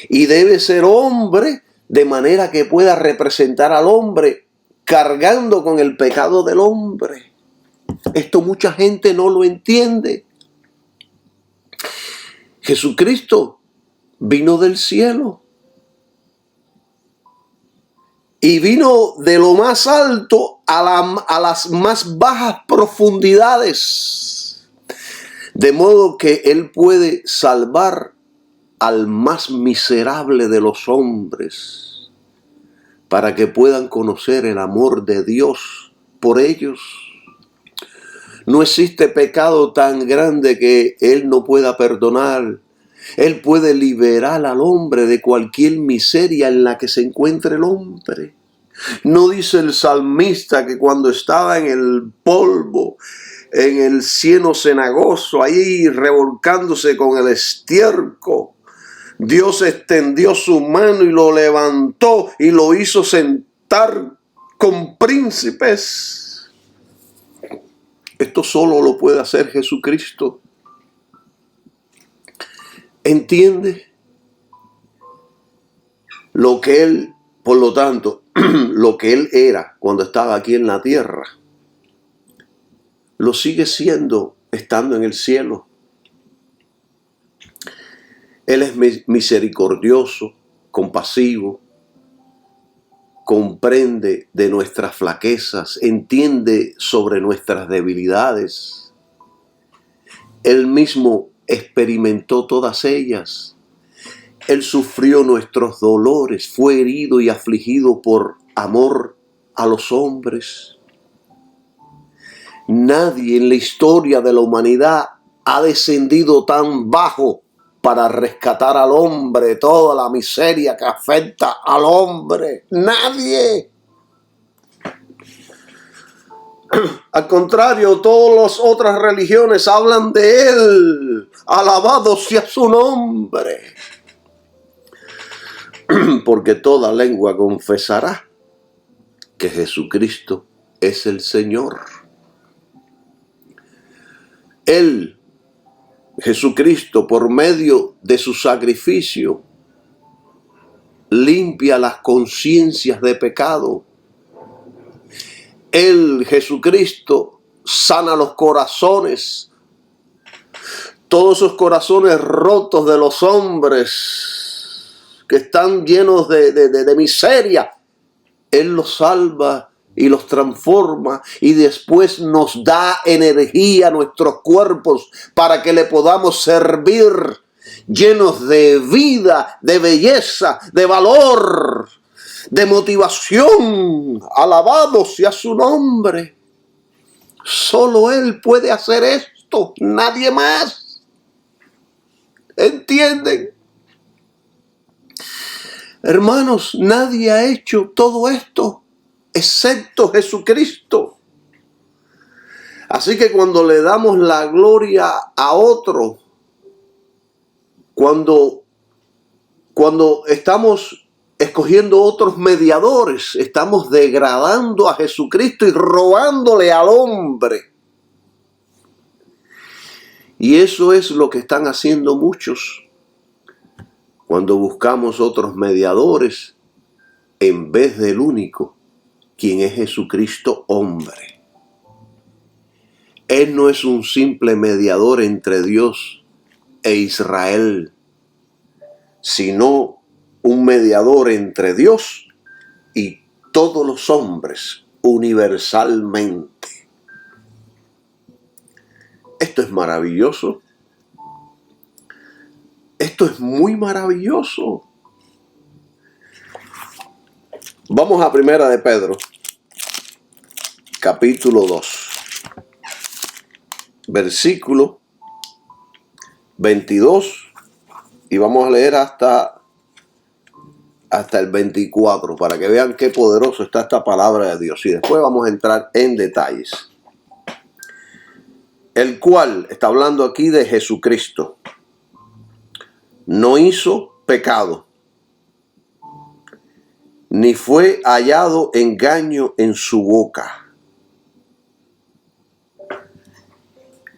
Y debe ser hombre de manera que pueda representar al hombre cargando con el pecado del hombre. Esto mucha gente no lo entiende. Jesucristo vino del cielo. Y vino de lo más alto a las más bajas profundidades. De modo que Él puede salvar al más miserable de los hombres, para que puedan conocer el amor de Dios por ellos. No existe pecado tan grande que Él no pueda perdonar. Él puede liberar al hombre de cualquier miseria en la que se encuentre el hombre. ¿No dice el salmista que cuando estaba en el polvo, en el cieno cenagoso, ahí revolcándose con el estiércol, Dios extendió su mano y lo levantó y lo hizo sentar con príncipes? Esto solo lo puede hacer Jesucristo. ¿Entiende? Lo que Él, por lo tanto, lo que Él era cuando estaba aquí en la tierra, lo sigue siendo estando en el cielo. Él es misericordioso, compasivo, comprende de nuestras flaquezas, entiende sobre nuestras debilidades. Él mismo experimentó todas ellas. Él sufrió nuestros dolores, fue herido y afligido por amor a los hombres. Nadie en la historia de la humanidad ha descendido tan bajo para rescatar al hombre, toda la miseria que afecta al hombre. ¡Nadie! Al contrario, todas las otras religiones hablan de Él. Alabado sea su nombre. Porque toda lengua confesará que Jesucristo es el Señor. Él, Jesucristo, por medio de su sacrificio, limpia las conciencias de pecado. Él, Jesucristo, sana los corazones, todos esos corazones rotos de los hombres que están llenos de miseria. Él los salva y los transforma y después nos da energía a nuestros cuerpos para que le podamos servir llenos de vida, de belleza, de valor, de motivación. Alabado sea su nombre. Solo Él puede hacer esto, nadie más. ¿Entienden? Hermanos, nadie ha hecho todo esto excepto Jesucristo. Así que cuando le damos la gloria a otro, cuando estamos escogiendo otros mediadores, estamos degradando a Jesucristo y robándole al hombre. Y eso es lo que están haciendo muchos cuando buscamos otros mediadores en vez del único, quien es Jesucristo hombre. Él no es un simple mediador entre Dios e Israel, sino un mediador entre Dios y todos los hombres universalmente. Esto es maravilloso. Esto es muy maravilloso. Vamos a Primera de Pedro, capítulo 2, versículo 22, y vamos a leer hasta el 24, para que vean qué poderoso está esta palabra de Dios. Y después vamos a entrar en detalles. El cual, está hablando aquí de Jesucristo, no hizo pecado, ni fue hallado engaño en su boca.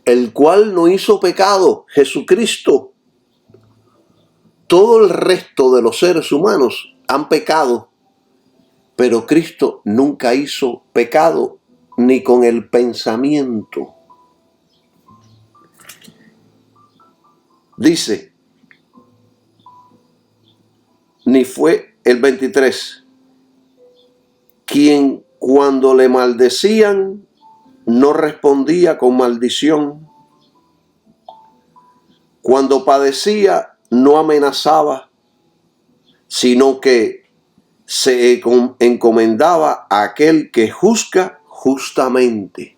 El cual no hizo pecado, Jesucristo. Todo el resto de los seres humanos han pecado, pero Cristo nunca hizo pecado, ni con el pensamiento. Dice, ni fue el 23, quien cuando le maldecían no respondía con maldición, cuando padecía no amenazaba, sino que se encomendaba a aquel que juzga justamente.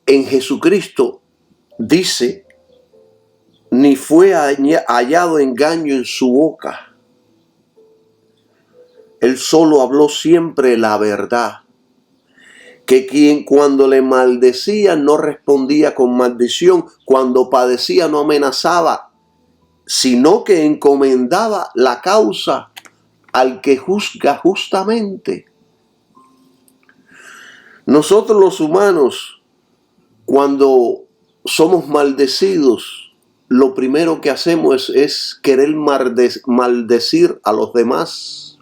En Jesucristo dice, ni fue hallado engaño en su boca. Él solo habló siempre la verdad. Que quien cuando le maldecía no respondía con maldición, cuando padecía no amenazaba, sino que encomendaba la causa al que juzga justamente. Nosotros los humanos, cuando somos maldecidos, lo primero que hacemos es querer maldecir a los demás.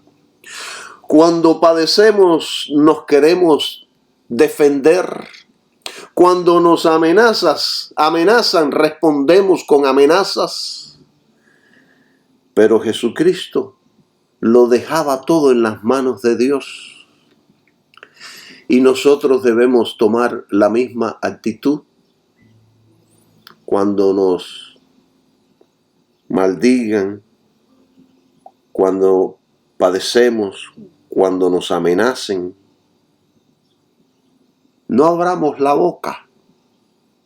Cuando padecemos, nos queremos defender. Cuando nos amenazan, respondemos con amenazas. Pero Jesucristo lo dejaba todo en las manos de Dios. Y nosotros debemos tomar la misma actitud. Cuando nos maldigan, cuando padecemos, cuando nos amenacen, no abramos la boca,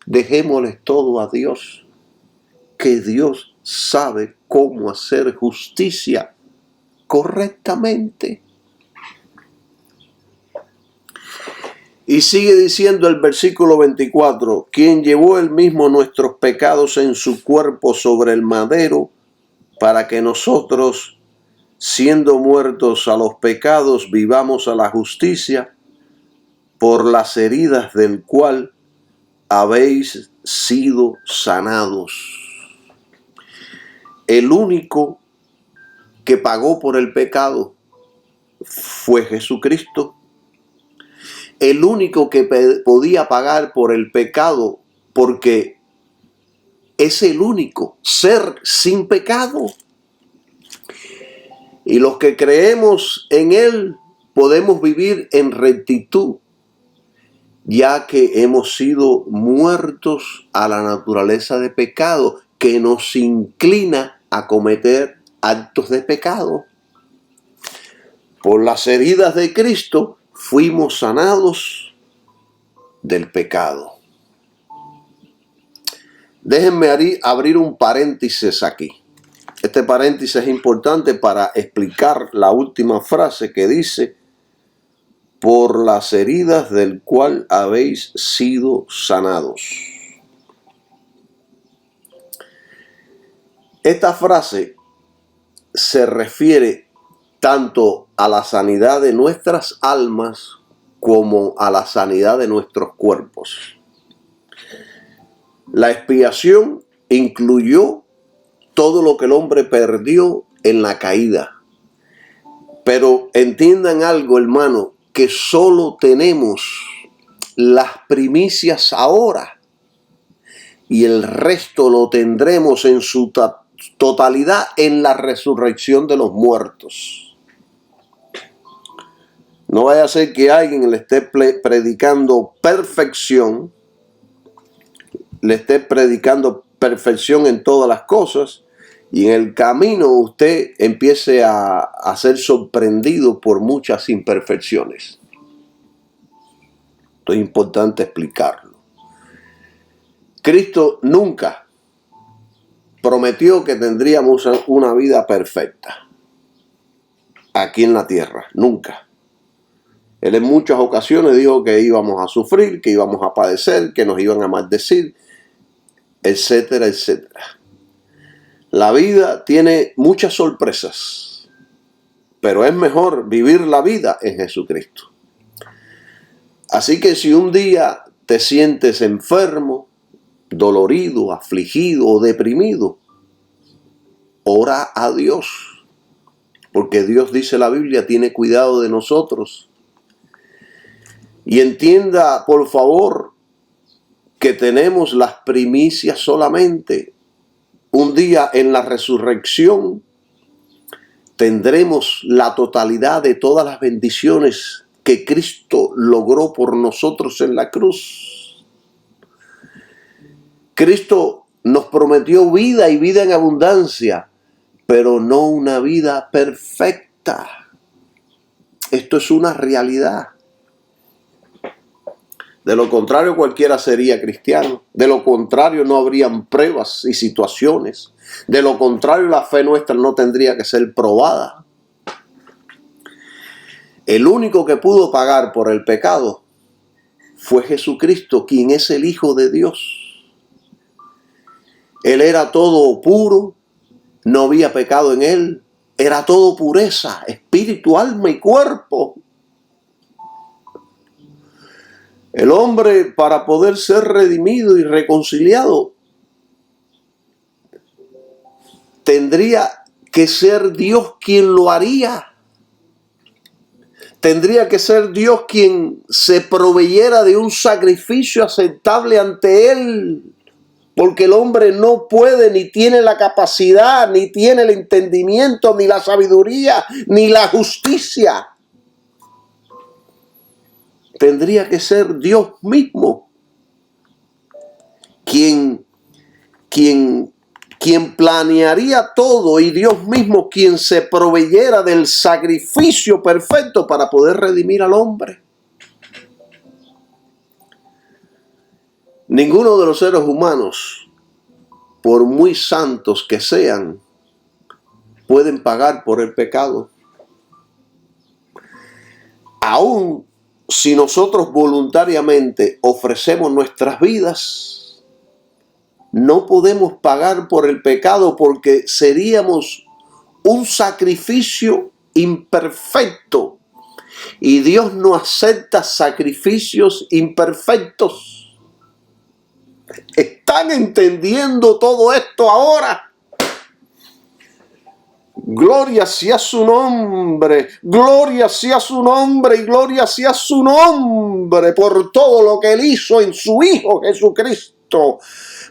dejémosles todo a Dios, que Dios sabe cómo hacer justicia correctamente. Y sigue diciendo el versículo 24, quien llevó él mismo nuestros pecados en su cuerpo sobre el madero, para que nosotros, siendo muertos a los pecados, vivamos a la justicia, por las heridas del cual habéis sido sanados. El único que pagó por el pecado fue Jesucristo. El único que podía pagar por el pecado, porque es el único ser sin pecado. Y los que creemos en Él podemos vivir en rectitud, ya que hemos sido muertos a la naturaleza de pecado que nos inclina a cometer actos de pecado. Por las heridas de Cristo fuimos sanados del pecado. Déjenme abrir un paréntesis aquí. Este paréntesis es importante para explicar la última frase que dice, por las heridas del cual habéis sido sanados. Esta frase se refiere tanto a la sanidad de nuestras almas como a la sanidad de nuestros cuerpos. La expiación incluyó todo lo que el hombre perdió en la caída. Pero entiendan algo, hermano, que solo tenemos las primicias ahora. y el resto lo tendremos en su totalidad en la resurrección de los muertos. No vaya a ser que alguien le esté predicando perfección, le esté predicando perfección en todas las cosas, y en el camino usted empiece a ser sorprendido por muchas imperfecciones. Esto es importante explicarlo. Cristo nunca prometió que tendríamos una vida perfecta aquí en la tierra, nunca. Él en muchas ocasiones dijo que íbamos a sufrir, que íbamos a padecer, que nos iban a maldecir, etcétera, etcétera. La vida tiene muchas sorpresas, pero es mejor vivir la vida en Jesucristo. Así que si un día te sientes enfermo, dolorido, afligido o deprimido, ora a Dios, porque Dios, dice la Biblia, tiene cuidado de nosotros. Y entienda, por favor, que tenemos las primicias solamente. Un día en la resurrección tendremos la totalidad de todas las bendiciones que Cristo logró por nosotros en la cruz. Cristo nos prometió vida y vida en abundancia, pero no una vida perfecta. Esto es una realidad. De lo contrario, cualquiera sería cristiano. De lo contrario, no habrían pruebas y situaciones. De lo contrario, la fe nuestra no tendría que ser probada. El único que pudo pagar por el pecado fue Jesucristo, quien es el Hijo de Dios. Él era todo puro, no había pecado en él, era todo pureza, espíritu, alma y cuerpo. El hombre, para poder ser redimido y reconciliado, tendría que ser Dios quien lo haría. Tendría que ser Dios quien se proveyera de un sacrificio aceptable ante Él. Porque el hombre no puede, ni tiene la capacidad, ni tiene el entendimiento, ni la sabiduría, ni la justicia. Tendría que ser Dios mismo quien planearía todo, y Dios mismo quien se proveyera del sacrificio perfecto para poder redimir al hombre. Ninguno de los seres humanos, por muy santos que sean, pueden pagar por el pecado. Aún si nosotros voluntariamente ofrecemos nuestras vidas, no podemos pagar por el pecado, porque seríamos un sacrificio imperfecto. Y Dios no acepta sacrificios imperfectos. ¿Están entendiendo todo esto ahora? Gloria sea su nombre, gloria sea su nombre y gloria sea su nombre por todo lo que Él hizo en su Hijo Jesucristo,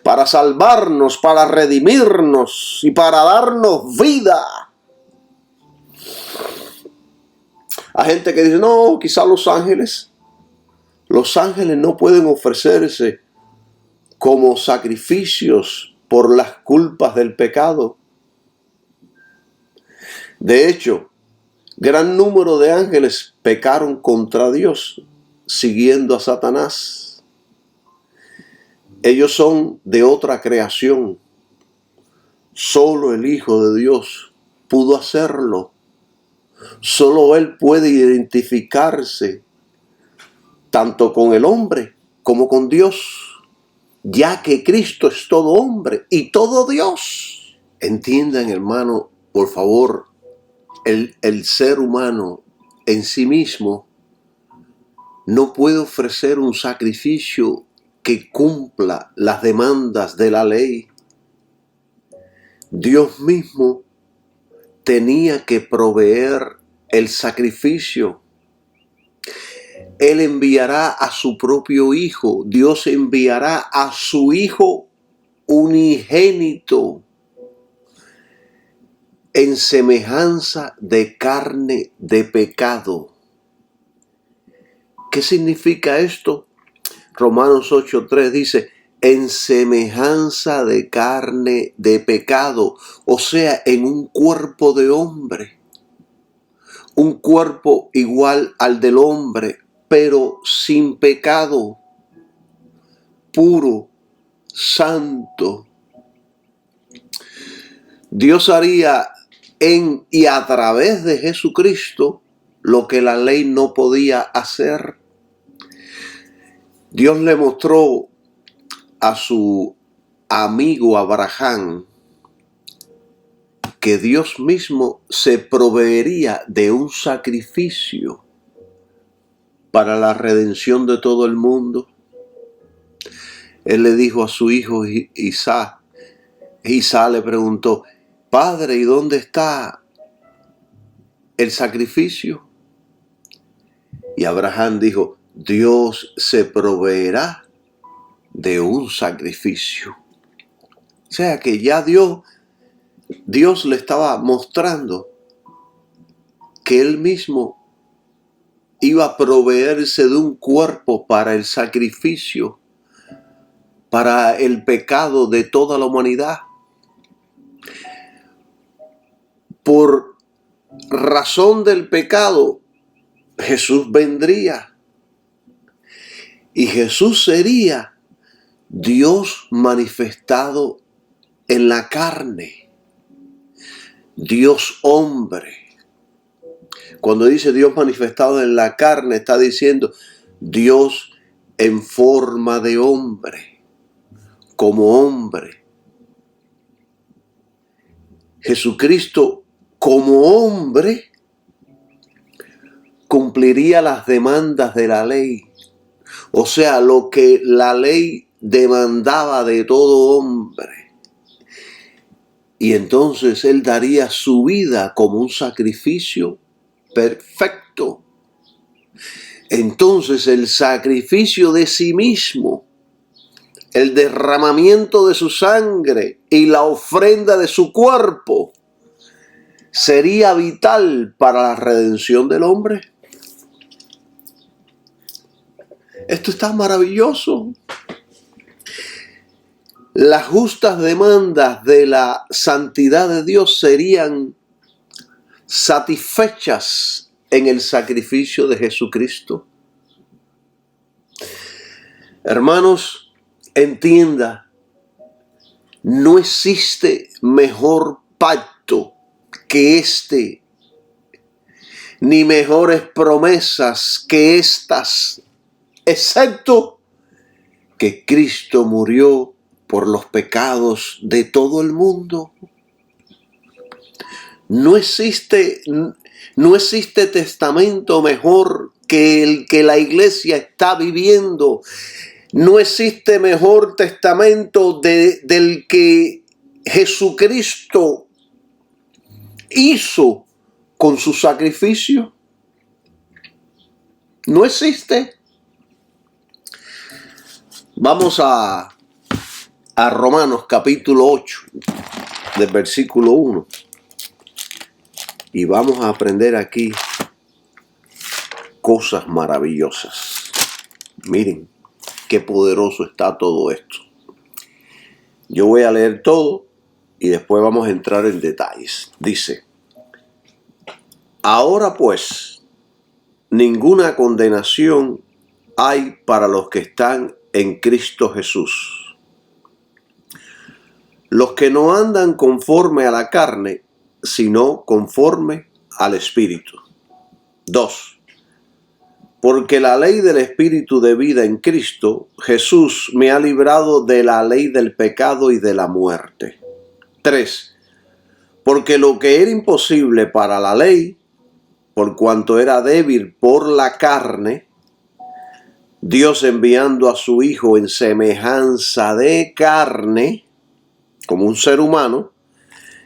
para salvarnos, para redimirnos y para darnos vida. Hay gente que dice, no, quizá los ángeles no pueden ofrecerse como sacrificios por las culpas del pecado. De hecho, gran número de ángeles pecaron contra Dios, siguiendo a Satanás. Ellos son de otra creación. Solo el Hijo de Dios pudo hacerlo. Solo Él puede identificarse tanto con el hombre como con Dios, ya que Cristo es todo hombre y todo Dios. Entiendan, hermano, por favor, el ser humano en sí mismo no puede ofrecer un sacrificio que cumpla las demandas de la ley. Dios mismo tenía que proveer el sacrificio. Él enviará a su propio Hijo. Dios enviará a su Hijo unigénito en semejanza de carne de pecado. ¿Qué significa esto? Romanos 8:3 dice, en semejanza de carne de pecado, o sea, en un cuerpo de hombre, un cuerpo igual al del hombre, pero sin pecado, puro, santo. Dios haría en y a través de Jesucristo lo que la ley no podía hacer. Dios le mostró a su amigo Abraham que Dios mismo se proveería de un sacrificio para la redención de todo el mundo. Él le dijo a su hijo Isaac. Isaac le preguntó, Padre, ¿y dónde está el sacrificio? Y Abraham dijo, Dios se proveerá de un sacrificio. O sea que ya Dios le estaba mostrando que Él mismo iba a proveerse de un cuerpo para el sacrificio, para el pecado de toda la humanidad. Por razón del pecado, Jesús vendría. Y Jesús sería Dios manifestado en la carne. Dios hombre. Cuando dice Dios manifestado en la carne, está diciendo Dios en forma de hombre, como hombre. Jesucristo como hombre cumpliría las demandas de la ley. O sea, lo que la ley demandaba de todo hombre. Y entonces Él daría su vida como un sacrificio perfecto. Entonces el sacrificio de sí mismo, el derramamiento de su sangre y la ofrenda de su cuerpo sería vital para la redención del hombre. Esto está maravilloso. Las justas demandas de la santidad de Dios serían satisfechas en el sacrificio de Jesucristo. Hermanos, entienda, no existe mejor pacto que este, ni mejores promesas que estas, excepto que Cristo murió por los pecados de todo el mundo. No existe testamento mejor que el que la iglesia está viviendo. No existe mejor testamento del que Jesucristo hizo con su sacrificio. No existe. Vamos a Romanos capítulo 8, del versículo 1. Y vamos a aprender aquí cosas maravillosas. Miren qué poderoso está todo esto. Yo voy a leer todo y después vamos a entrar en detalles. Dice, ahora pues, ninguna condenación hay para los que están en Cristo Jesús. Los que no andan conforme a la carne, sino conforme al Espíritu. 2. Porque la ley del Espíritu de vida en Cristo Jesús me ha librado de la ley del pecado y de la muerte. 3. Porque lo que era imposible para la ley, por cuanto era débil por la carne, Dios enviando a su Hijo en semejanza de carne, como un ser humano,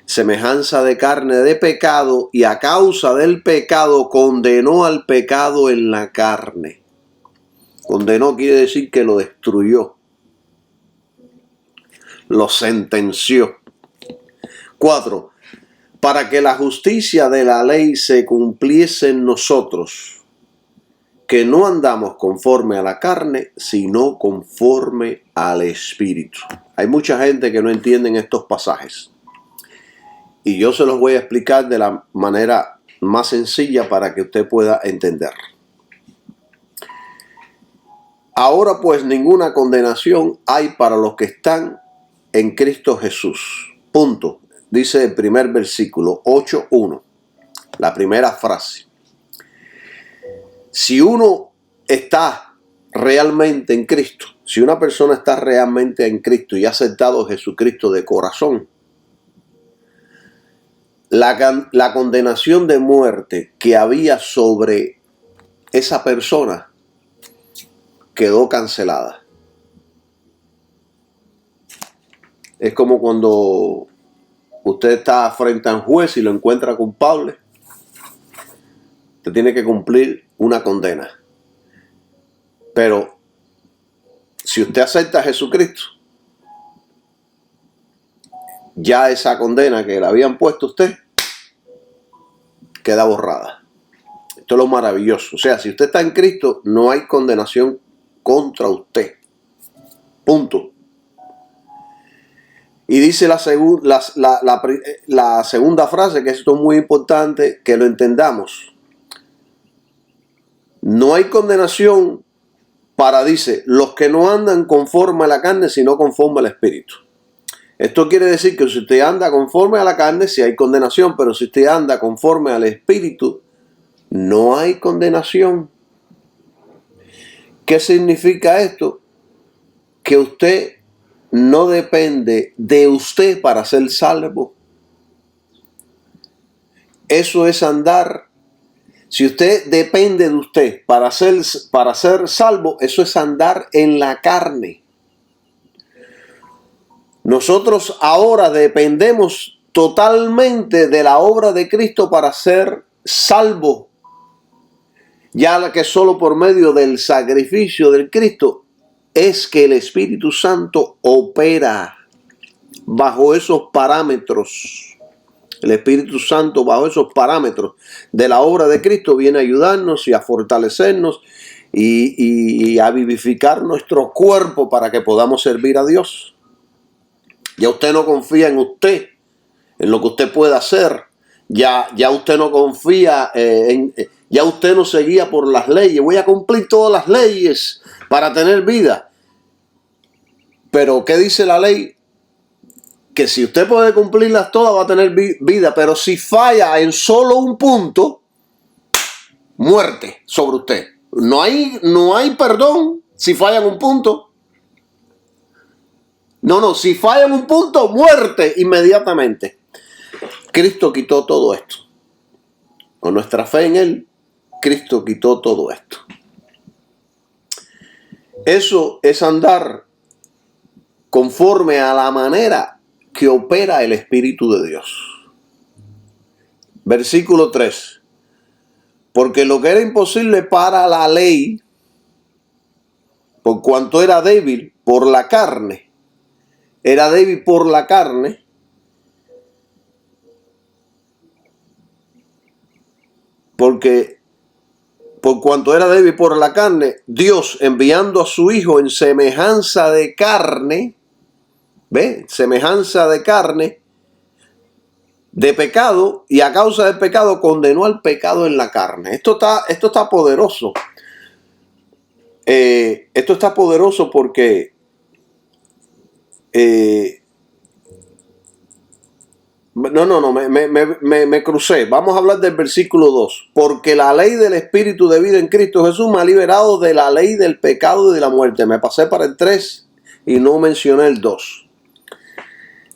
semejanza de carne de pecado, y a causa del pecado condenó al pecado en la carne. Condenó quiere decir que lo destruyó. lo sentenció. 4. Para que la justicia de la ley se cumpliese en nosotros, que no andamos conforme a la carne, sino conforme al Espíritu. Hay mucha gente que no entiende estos pasajes. Y yo se los voy a explicar de la manera más sencilla para que usted pueda entender. Ahora pues ninguna condenación hay para los que están en Cristo Jesús. Punto. Dice el primer versículo 8:1. La primera frase. Si uno está realmente en Cristo, si una persona está realmente en Cristo y ha aceptado a Jesucristo de corazón, la condenación de muerte que había sobre esa persona quedó cancelada. Es como cuando usted está frente a un juez y lo encuentra culpable. Usted tiene que cumplir una condena. Pero si usted acepta a Jesucristo, ya esa condena que le habían puesto a usted queda borrada. Esto es lo maravilloso. O sea, si usted está en Cristo, no hay condenación contra usted. Punto. Y dice la segunda frase, que esto es muy importante que lo entendamos. No hay condenación para, dice, los que no andan conforme a la carne, sino conforme al Espíritu. Esto quiere decir que si usted anda conforme a la carne, sí hay condenación, pero si usted anda conforme al Espíritu, no hay condenación. ¿Qué significa esto? Que usted no depende de usted para ser salvo. Eso es andar. Si usted depende de usted para ser salvo, eso es andar en la carne. Nosotros ahora dependemos totalmente de la obra de Cristo para ser salvos. Ya que solo por medio del sacrificio del Cristo es que el Espíritu Santo opera bajo esos parámetros. El Espíritu Santo bajo esos parámetros de la obra de Cristo viene a ayudarnos y a fortalecernos y a vivificar nuestro cuerpo para que podamos servir a Dios. Ya usted no confía en usted, en lo que usted puede hacer. Ya usted no confía ya usted no se guía por las leyes. Voy a cumplir todas las leyes para tener vida. Pero ¿qué dice la ley? Que si usted puede cumplirlas todas va a tener vida. Pero si falla en solo un punto, muerte sobre usted. No hay perdón si falla en un punto. No, si falla en un punto, muerte inmediatamente. Cristo quitó todo esto. Con nuestra fe en Él, Cristo quitó todo esto. Eso es andar conforme a la manera que opera el Espíritu de Dios. Versículo 3. Porque lo que era imposible para la ley, por cuanto era débil por la carne, porque por cuanto era débil por la carne, Dios enviando a su Hijo en semejanza de carne, semejanza de carne, de pecado, y a causa del pecado condenó al pecado en la carne. Esto está poderoso. Esto está poderoso porque me crucé. Vamos a hablar del versículo 2. Porque la ley del Espíritu de vida en Cristo Jesús me ha liberado de la ley del pecado y de la muerte. Me pasé para el 3 y no mencioné el 2.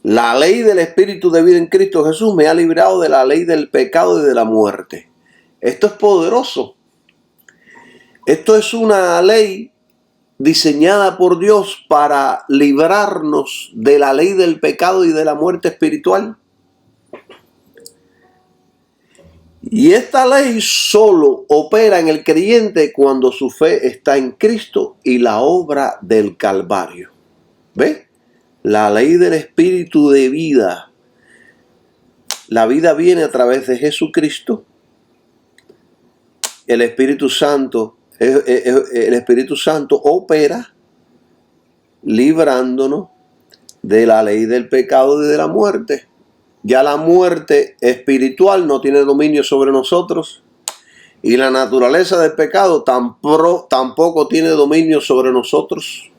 La ley del Espíritu de vida en Cristo Jesús me ha librado de la ley del pecado y de la muerte. Esto es poderoso. Esto es una ley diseñada por Dios para librarnos de la ley del pecado y de la muerte espiritual. Y esta ley solo opera en el creyente cuando su fe está en Cristo y la obra del Calvario. ¿Ve? La ley del espíritu de vida. La vida viene a través de Jesucristo. El Espíritu Santo opera librándonos de la ley del pecado y de la muerte. Ya la muerte espiritual no tiene dominio sobre nosotros y la naturaleza del pecado tampoco tiene dominio sobre nosotros.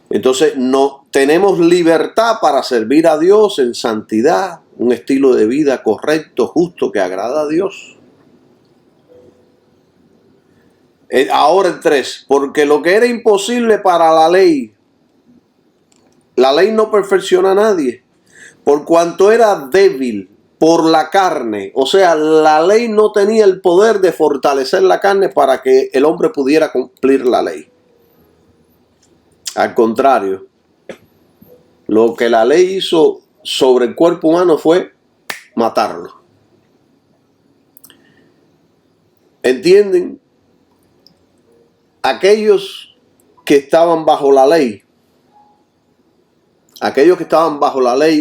Entonces no tenemos libertad para servir a Dios en santidad, un estilo de vida correcto, justo, que agrada a Dios. Ahora el 3, porque lo que era imposible para la ley no perfecciona a nadie, por cuanto era débil por la carne. O sea, la ley no tenía el poder de fortalecer la carne para que el hombre pudiera cumplir la ley. Al contrario, lo que la ley hizo sobre el cuerpo humano fue matarlo. ¿Entienden? Aquellos que estaban bajo la ley,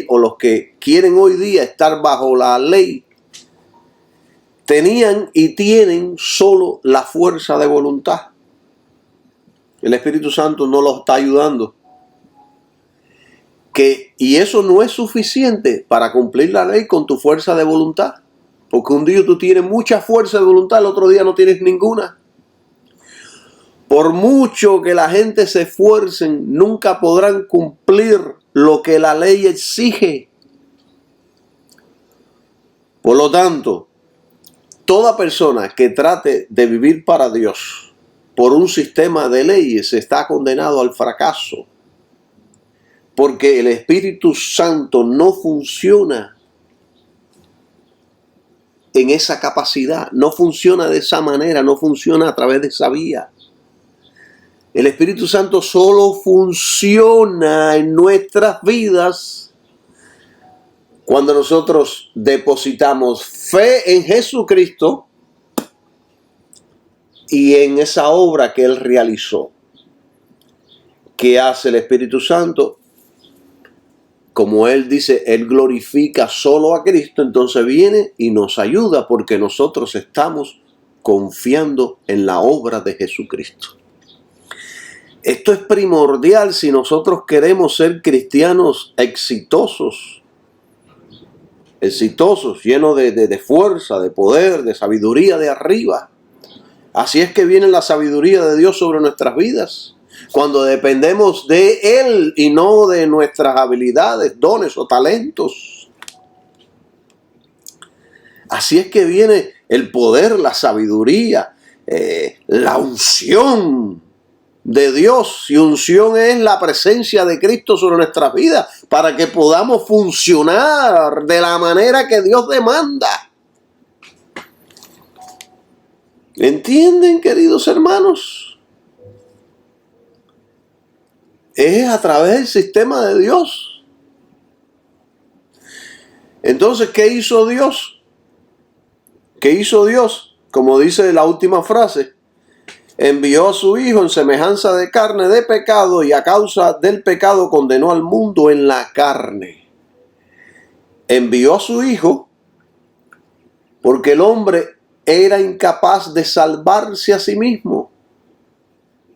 o los que quieren hoy día estar bajo la ley, tenían y tienen solo la fuerza de voluntad. El Espíritu Santo no los está ayudando. Y eso no es suficiente para cumplir la ley con tu fuerza de voluntad. Porque un día tú tienes mucha fuerza de voluntad, el otro día no tienes ninguna. Por mucho que la gente se esfuercen, nunca podrán cumplir lo que la ley exige. Por lo tanto, toda persona que trate de vivir para Dios por un sistema de leyes está condenado al fracaso. Porque el Espíritu Santo no funciona en esa capacidad, no funciona de esa manera, no funciona a través de esa vía. El Espíritu Santo solo funciona en nuestras vidas cuando nosotros depositamos fe en Jesucristo y en esa obra que Él realizó. ¿Qué hace el Espíritu Santo? Como Él dice, Él glorifica solo a Cristo, entonces viene y nos ayuda porque nosotros estamos confiando en la obra de Jesucristo. Esto es primordial si nosotros queremos ser cristianos exitosos, llenos de fuerza, de poder, de sabiduría de arriba. Así es que viene la sabiduría de Dios sobre nuestras vidas, cuando dependemos de Él y no de nuestras habilidades, dones o talentos. Así es que viene el poder, la sabiduría, la unción de Dios. Y unción es la presencia de Cristo sobre nuestras vidas para que podamos funcionar de la manera que Dios demanda. ¿Entienden, queridos hermanos? Es a través del sistema de Dios. Entonces, ¿qué hizo Dios? ¿Qué hizo Dios? Como dice la última frase, envió a su Hijo en semejanza de carne de pecado y a causa del pecado condenó al mundo en la carne. Envió a su Hijo porque el hombre era incapaz de salvarse a sí mismo.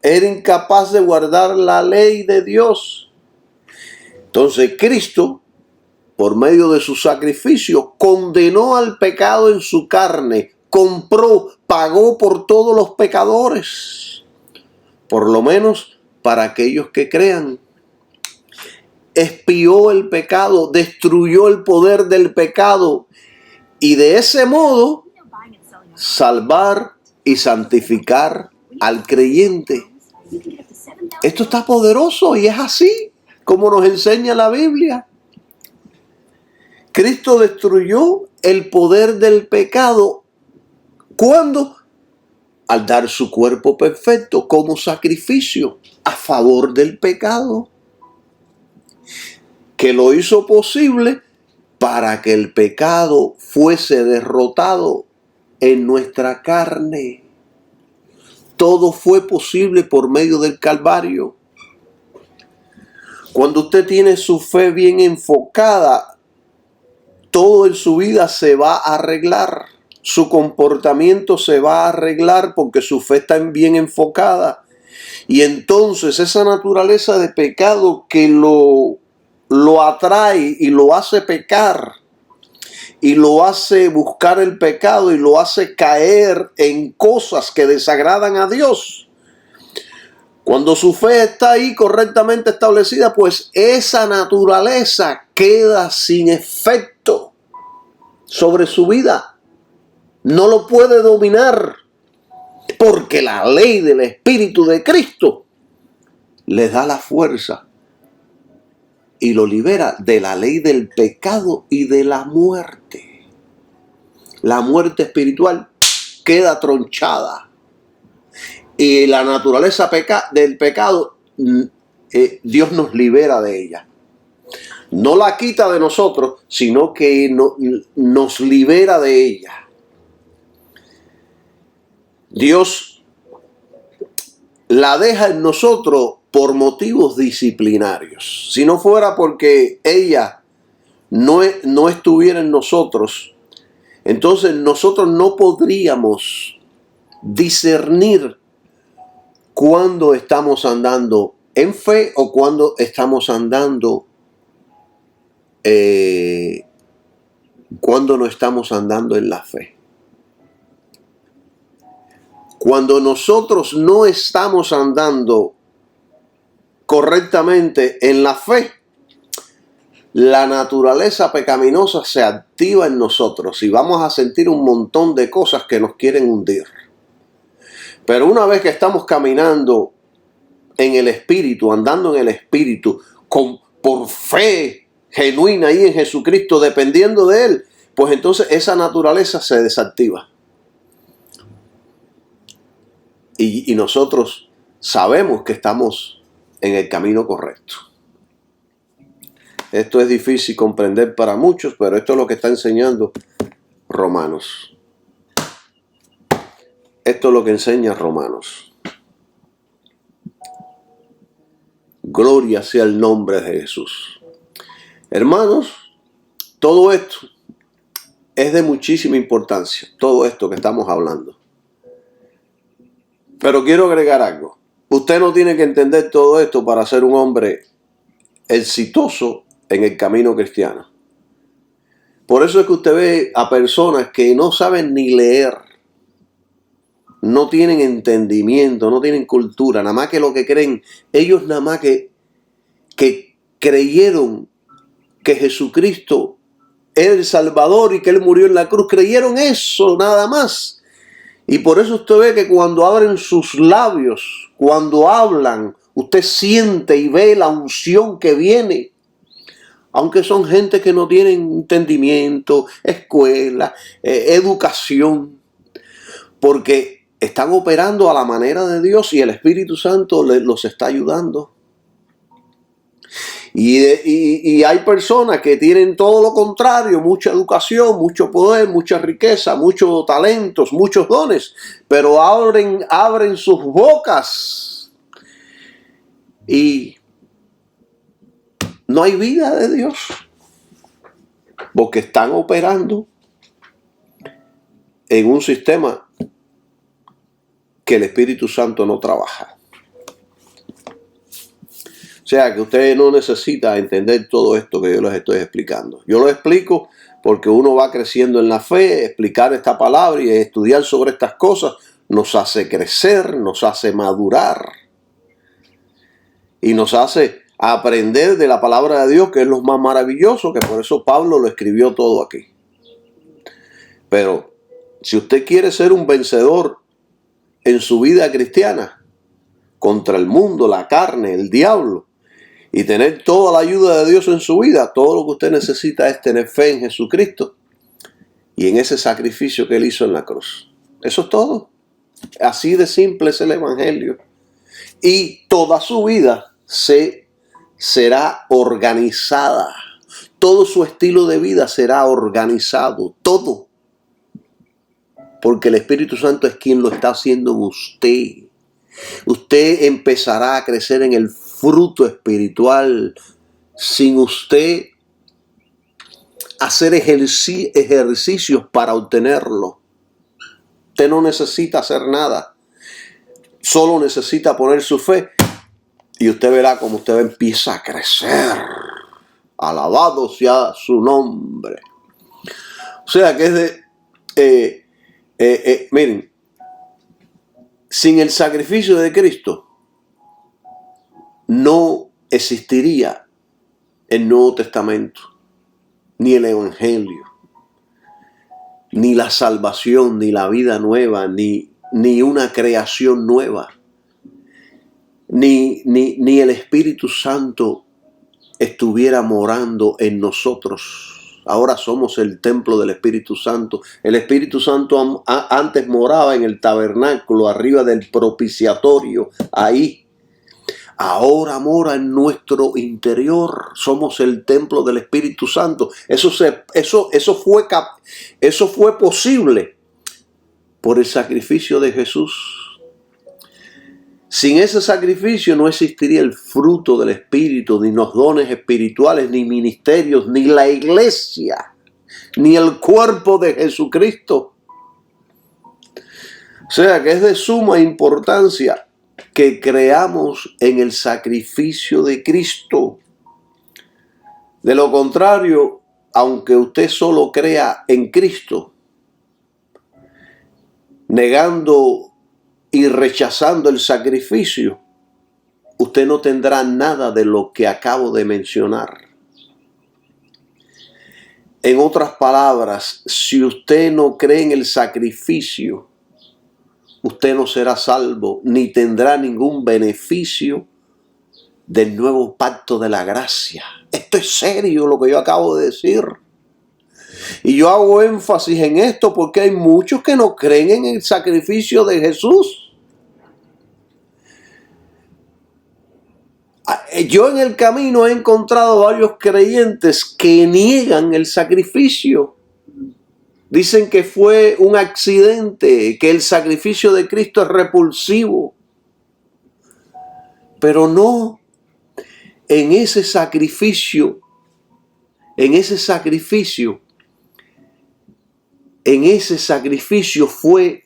Era incapaz de guardar la ley de Dios. Entonces Cristo, por medio de su sacrificio, condenó al pecado en su carne. Pagó por todos los pecadores, por lo menos para aquellos que crean. Expió el pecado, destruyó el poder del pecado y de ese modo salvar y santificar al creyente. Esto está poderoso y es así como nos enseña la Biblia. Cristo destruyó el poder del pecado. ¿Cuándo? Al dar su cuerpo perfecto como sacrificio a favor del pecado, que lo hizo posible para que el pecado fuese derrotado en nuestra carne. Todo fue posible por medio del Calvario. Cuando usted tiene su fe bien enfocada, todo en su vida se va a arreglar. Su comportamiento se va a arreglar porque su fe está bien enfocada. Y entonces esa naturaleza de pecado que lo atrae y lo hace pecar, y lo hace buscar el pecado y lo hace caer en cosas que desagradan a Dios. Cuando su fe está ahí correctamente establecida, pues esa naturaleza queda sin efecto sobre su vida. No lo puede dominar, porque la ley del Espíritu de Cristo le da la fuerza y lo libera de la ley del pecado y de la muerte. La muerte espiritual queda tronchada. Y la naturaleza del pecado, Dios nos libera de ella. No la quita de nosotros, sino que nos libera de ella. Dios la deja en nosotros por motivos disciplinarios. Si no fuera porque ella no estuviera en nosotros, entonces nosotros no podríamos discernir cuando estamos andando en fe o cuando estamos andando, cuando no estamos andando en la fe. Cuando nosotros no estamos andando correctamente en la fe, la naturaleza pecaminosa se activa en nosotros y vamos a sentir un montón de cosas que nos quieren hundir. Pero una vez que estamos caminando en el Espíritu, andando en el Espíritu, por fe genuina ahí en Jesucristo, dependiendo de Él, pues entonces esa naturaleza se desactiva. Y nosotros sabemos que estamos en el camino correcto. Esto es difícil comprender para muchos, pero esto es lo que está enseñando Romanos. Esto es lo que enseña Romanos. Gloria sea el nombre de Jesús. Hermanos, todo esto es de muchísima importancia, todo esto que estamos hablando. Pero quiero agregar algo. Usted no tiene que entender todo esto para ser un hombre exitoso en el camino cristiano. Por eso es que usted ve a personas que no saben ni leer, no tienen entendimiento, no tienen cultura, nada más que lo que creen. Ellos nada más que creyeron que Jesucristo era el Salvador y que Él murió en la cruz. Creyeron eso nada más. Y por eso usted ve que cuando abren sus labios, cuando hablan, usted siente y ve la unción que viene. Aunque son gente que no tienen entendimiento, escuela, educación. Porque están operando a la manera de Dios y el Espíritu Santo los está ayudando. Y hay personas que tienen todo lo contrario, mucha educación, mucho poder, mucha riqueza, muchos talentos, muchos dones, pero abren sus bocas y no hay vida de Dios, porque están operando en un sistema que el Espíritu Santo no trabaja. O sea, que usted no necesita entender todo esto que yo les estoy explicando. Yo lo explico porque uno va creciendo en la fe, explicar esta palabra y estudiar sobre estas cosas nos hace crecer, nos hace madurar y nos hace aprender de la palabra de Dios, que es lo más maravilloso, que por eso Pablo lo escribió todo aquí. Pero si usted quiere ser un vencedor en su vida cristiana contra el mundo, la carne, el diablo, y tener toda la ayuda de Dios en su vida, todo lo que usted necesita es tener fe en Jesucristo y en ese sacrificio que Él hizo en la cruz. Eso es todo. Así de simple es el Evangelio. Y toda su vida será organizada. Todo su estilo de vida será organizado. Todo. Porque el Espíritu Santo es quien lo está haciendo en usted. Usted empezará a crecer en fruto espiritual sin usted hacer ejercicios para obtenerlo. Usted no necesita hacer nada. Solo necesita poner su fe y usted verá cómo usted empieza a crecer. Alabado sea su nombre. O sea que es de... miren, sin el sacrificio de Cristo no existiría el Nuevo Testamento, ni el Evangelio, ni la salvación, ni la vida nueva, ni una creación nueva, ni el Espíritu Santo estuviera morando en nosotros. Ahora somos el templo del Espíritu Santo. El Espíritu Santo antes moraba en el tabernáculo, arriba del propiciatorio, ahí. Ahora mora en nuestro interior. Somos el templo del Espíritu Santo. Eso fue posible por el sacrificio de Jesús. Sin ese sacrificio no existiría el fruto del Espíritu, ni los dones espirituales, ni ministerios, ni la iglesia, ni el cuerpo de Jesucristo. O sea que es de suma importancia que creamos en el sacrificio de Cristo. De lo contrario, aunque usted solo crea en Cristo, negando y rechazando el sacrificio, usted no tendrá nada de lo que acabo de mencionar. En otras palabras, si usted no cree en el sacrificio, usted no será salvo ni tendrá ningún beneficio del nuevo pacto de la gracia. Esto es serio lo que yo acabo de decir. Y yo hago énfasis en esto porque hay muchos que no creen en el sacrificio de Jesús. Yo en el camino he encontrado varios creyentes que niegan el sacrificio. Dicen que fue un accidente, que el sacrificio de Cristo es repulsivo. Pero no, en ese sacrificio fue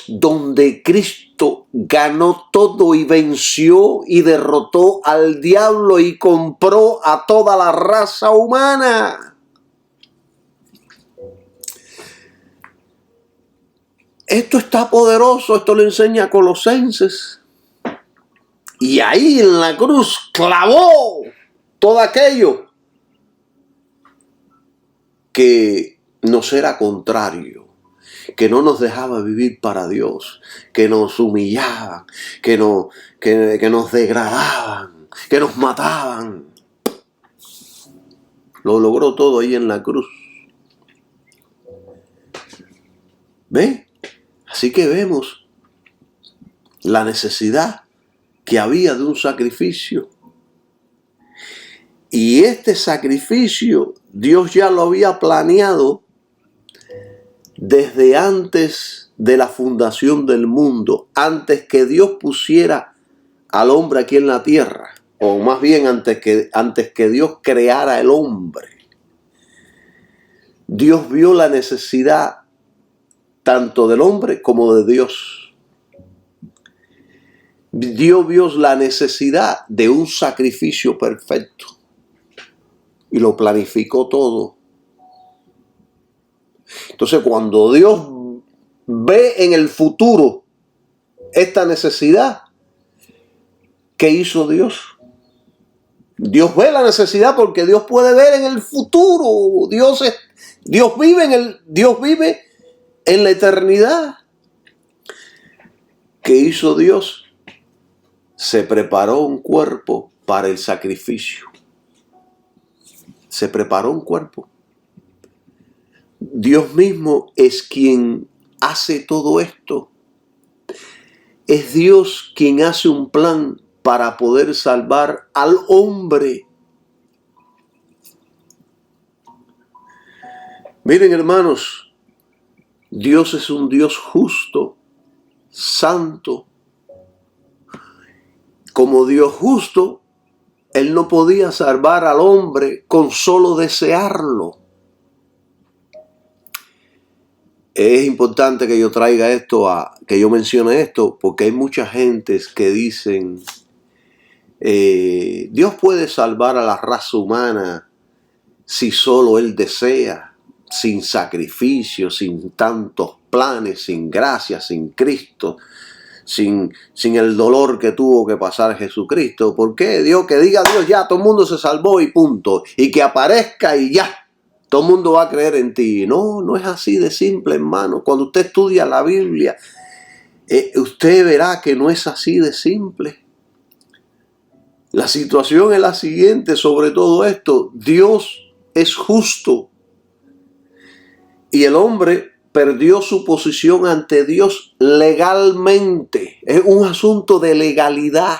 donde Cristo ganó todo y venció y derrotó al diablo y compró a toda la raza humana. Esto está poderoso, esto lo enseña Colosenses. Y ahí en la cruz clavó todo aquello que nos era contrario, que no nos dejaba vivir para Dios, que nos humillaban, que nos degradaban, que nos mataban. Lo logró todo ahí en la cruz. ¿Ve? Así que vemos la necesidad que había de un sacrificio. Y este sacrificio Dios ya lo había planeado desde antes de la fundación del mundo, antes que Dios pusiera al hombre aquí en la tierra, o más bien antes que Dios creara el hombre. Dios vio la necesidad tanto del hombre como de Dios. Dios vio la necesidad de un sacrificio perfecto y lo planificó todo. Entonces, cuando Dios ve en el futuro esta necesidad, ¿qué hizo Dios? Dios ve la necesidad porque Dios puede ver en el futuro. Dios vive en la eternidad. ¿Qué hizo Dios? Se preparó un cuerpo para el sacrificio. Se preparó un cuerpo. Dios mismo es quien hace todo esto. Es Dios quien hace un plan para poder salvar al hombre. Miren, hermanos, Dios es un Dios justo, santo, como Dios justo, Él no podía salvar al hombre con solo desearlo. Es importante que yo traiga esto, que yo mencione esto, porque hay mucha gente que dicen, Dios puede salvar a la raza humana si solo Él desea, sin sacrificio, sin tantos planes, sin gracia, sin Cristo, sin el dolor que tuvo que pasar Jesucristo. ¿Por qué? Dios, que diga Dios, ya, todo el mundo se salvó y punto. Y que aparezca y ya, todo el mundo va a creer en ti. No, no es así de simple, hermano. Cuando usted estudia la Biblia, usted verá que no es así de simple. La situación es la siguiente sobre todo esto. Dios es justo. Y el hombre perdió su posición ante Dios legalmente. Es un asunto de legalidad.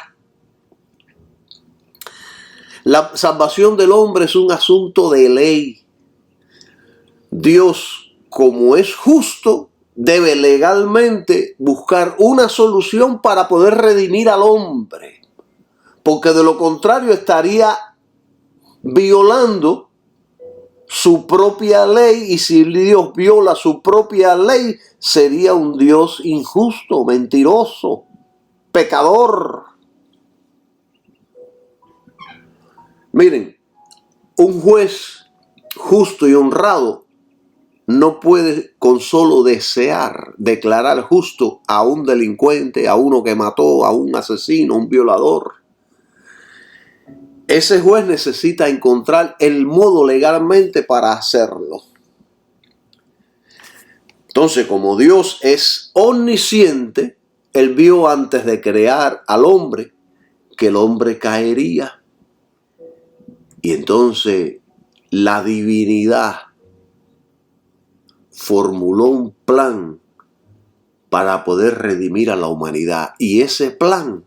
La salvación del hombre es un asunto de ley. Dios, como es justo, debe legalmente buscar una solución para poder redimir al hombre. Porque de lo contrario estaría violando su propia ley, y si Dios viola su propia ley, sería un Dios injusto, mentiroso, pecador. Miren, un juez justo y honrado no puede con solo desear declarar justo a un delincuente, a uno que mató, a un asesino, a un violador. Ese juez necesita encontrar el modo legalmente para hacerlo. Entonces, como Dios es omnisciente, Él vio antes de crear al hombre que el hombre caería. Y entonces la divinidad formuló un plan para poder redimir a la humanidad. Y ese plan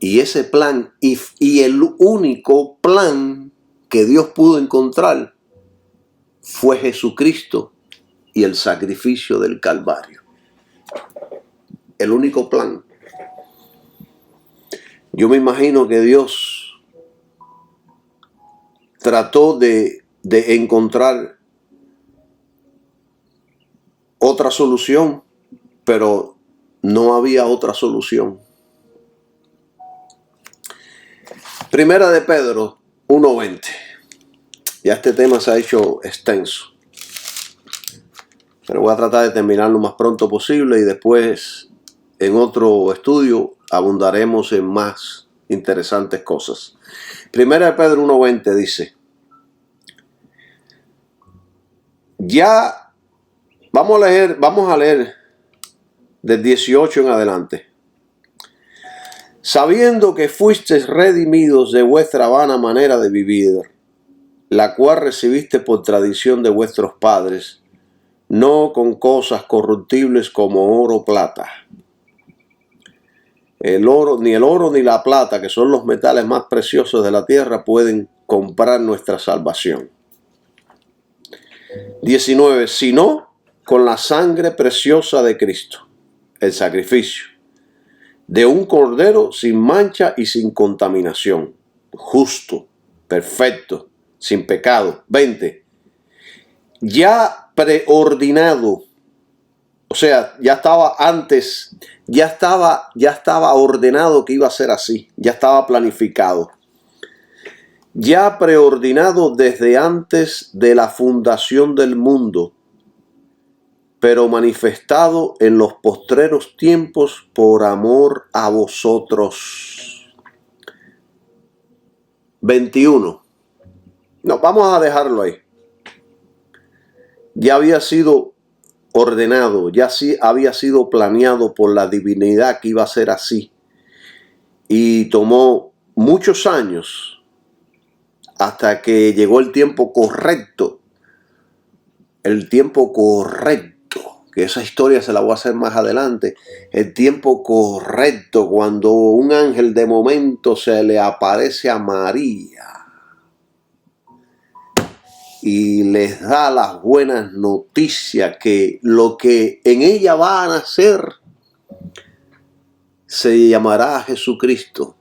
y el único plan que Dios pudo encontrar fue Jesucristo y el sacrificio del Calvario. El único plan. Yo me imagino que Dios trató de encontrar otra solución, pero no había otra solución. Primera de Pedro 1:20. Ya este tema se ha hecho extenso, pero voy a tratar de terminar lo más pronto posible y después en otro estudio abundaremos en más interesantes cosas. Primera de Pedro 1:20 dice, ya vamos a leer del 18 en adelante. Sabiendo que fuisteis redimidos de vuestra vana manera de vivir, la cual recibiste por tradición de vuestros padres, no con cosas corruptibles como oro o plata. Ni el oro ni la plata, que son los metales más preciosos de la tierra, pueden comprar nuestra salvación. 19. Sino con la sangre preciosa de Cristo, el sacrificio de un cordero sin mancha y sin contaminación, justo, perfecto, sin pecado. 20. Ya preordinado, o sea, ya estaba antes, ya estaba ordenado que iba a ser así, ya estaba planificado. Ya preordinado desde antes de la fundación del mundo, pero manifestado en los postreros tiempos por amor a vosotros. 21. No, vamos a dejarlo ahí. Ya había sido ordenado, ya sí había sido planeado por la divinidad que iba a ser así. Y tomó muchos años hasta que llegó el tiempo correcto. El tiempo correcto. Que esa historia se la voy a hacer más adelante. El tiempo correcto, cuando un ángel de momento se le aparece a María y les da las buenas noticias que lo que en ella va a nacer se llamará Jesucristo.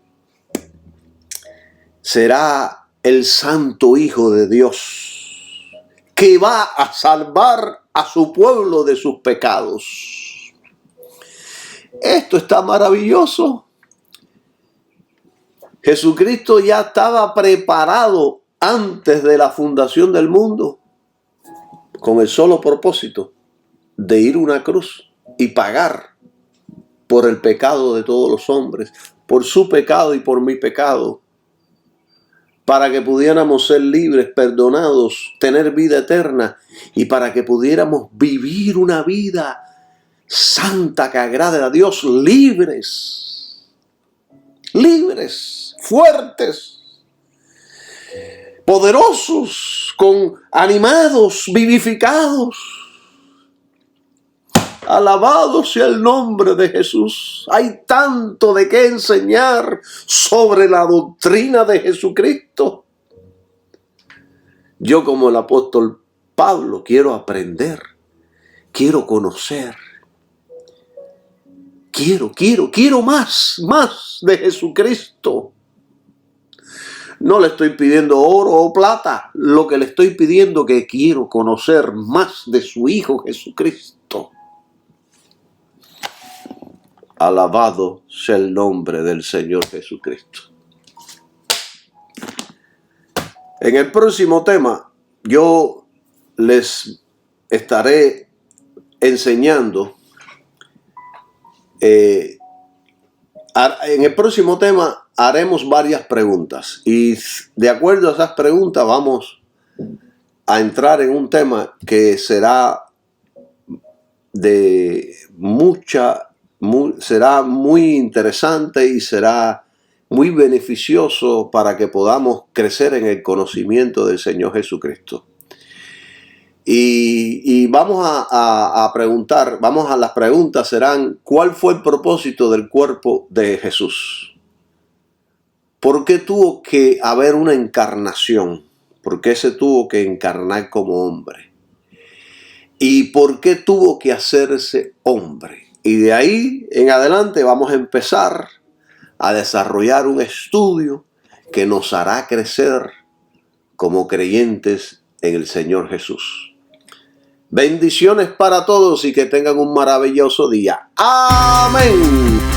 Será el Santo Hijo de Dios, que va a salvar a su pueblo de sus pecados. Esto está maravilloso. Jesucristo ya estaba preparado antes de la fundación del mundo con el solo propósito de ir a una cruz y pagar por el pecado de todos los hombres, por su pecado y por mi pecado, para que pudiéramos ser libres, perdonados, tener vida eterna y para que pudiéramos vivir una vida santa que agrade a Dios, libres, fuertes, poderosos, animados, vivificados. Alabado sea el nombre de Jesús. Hay tanto de qué enseñar sobre la doctrina de Jesucristo. Yo, como el apóstol Pablo, quiero aprender, quiero conocer. Quiero más de Jesucristo. No le estoy pidiendo oro o plata. Lo que le estoy pidiendo es que quiero conocer más de su Hijo Jesucristo. Alabado sea el nombre del Señor Jesucristo. En el próximo tema, yo les estaré enseñando. En el próximo tema haremos varias preguntas. Y de acuerdo a esas preguntas, vamos a entrar en un tema que será será muy interesante y será muy beneficioso para que podamos crecer en el conocimiento del Señor Jesucristo. Y vamos a preguntar, las preguntas serán: ¿cuál fue el propósito del cuerpo de Jesús? ¿Por qué tuvo que haber una encarnación? ¿Por qué se tuvo que encarnar como hombre? ¿Y por qué tuvo que hacerse hombre? Y de ahí en adelante vamos a empezar a desarrollar un estudio que nos hará crecer como creyentes en el Señor Jesús. Bendiciones para todos y que tengan un maravilloso día. Amén.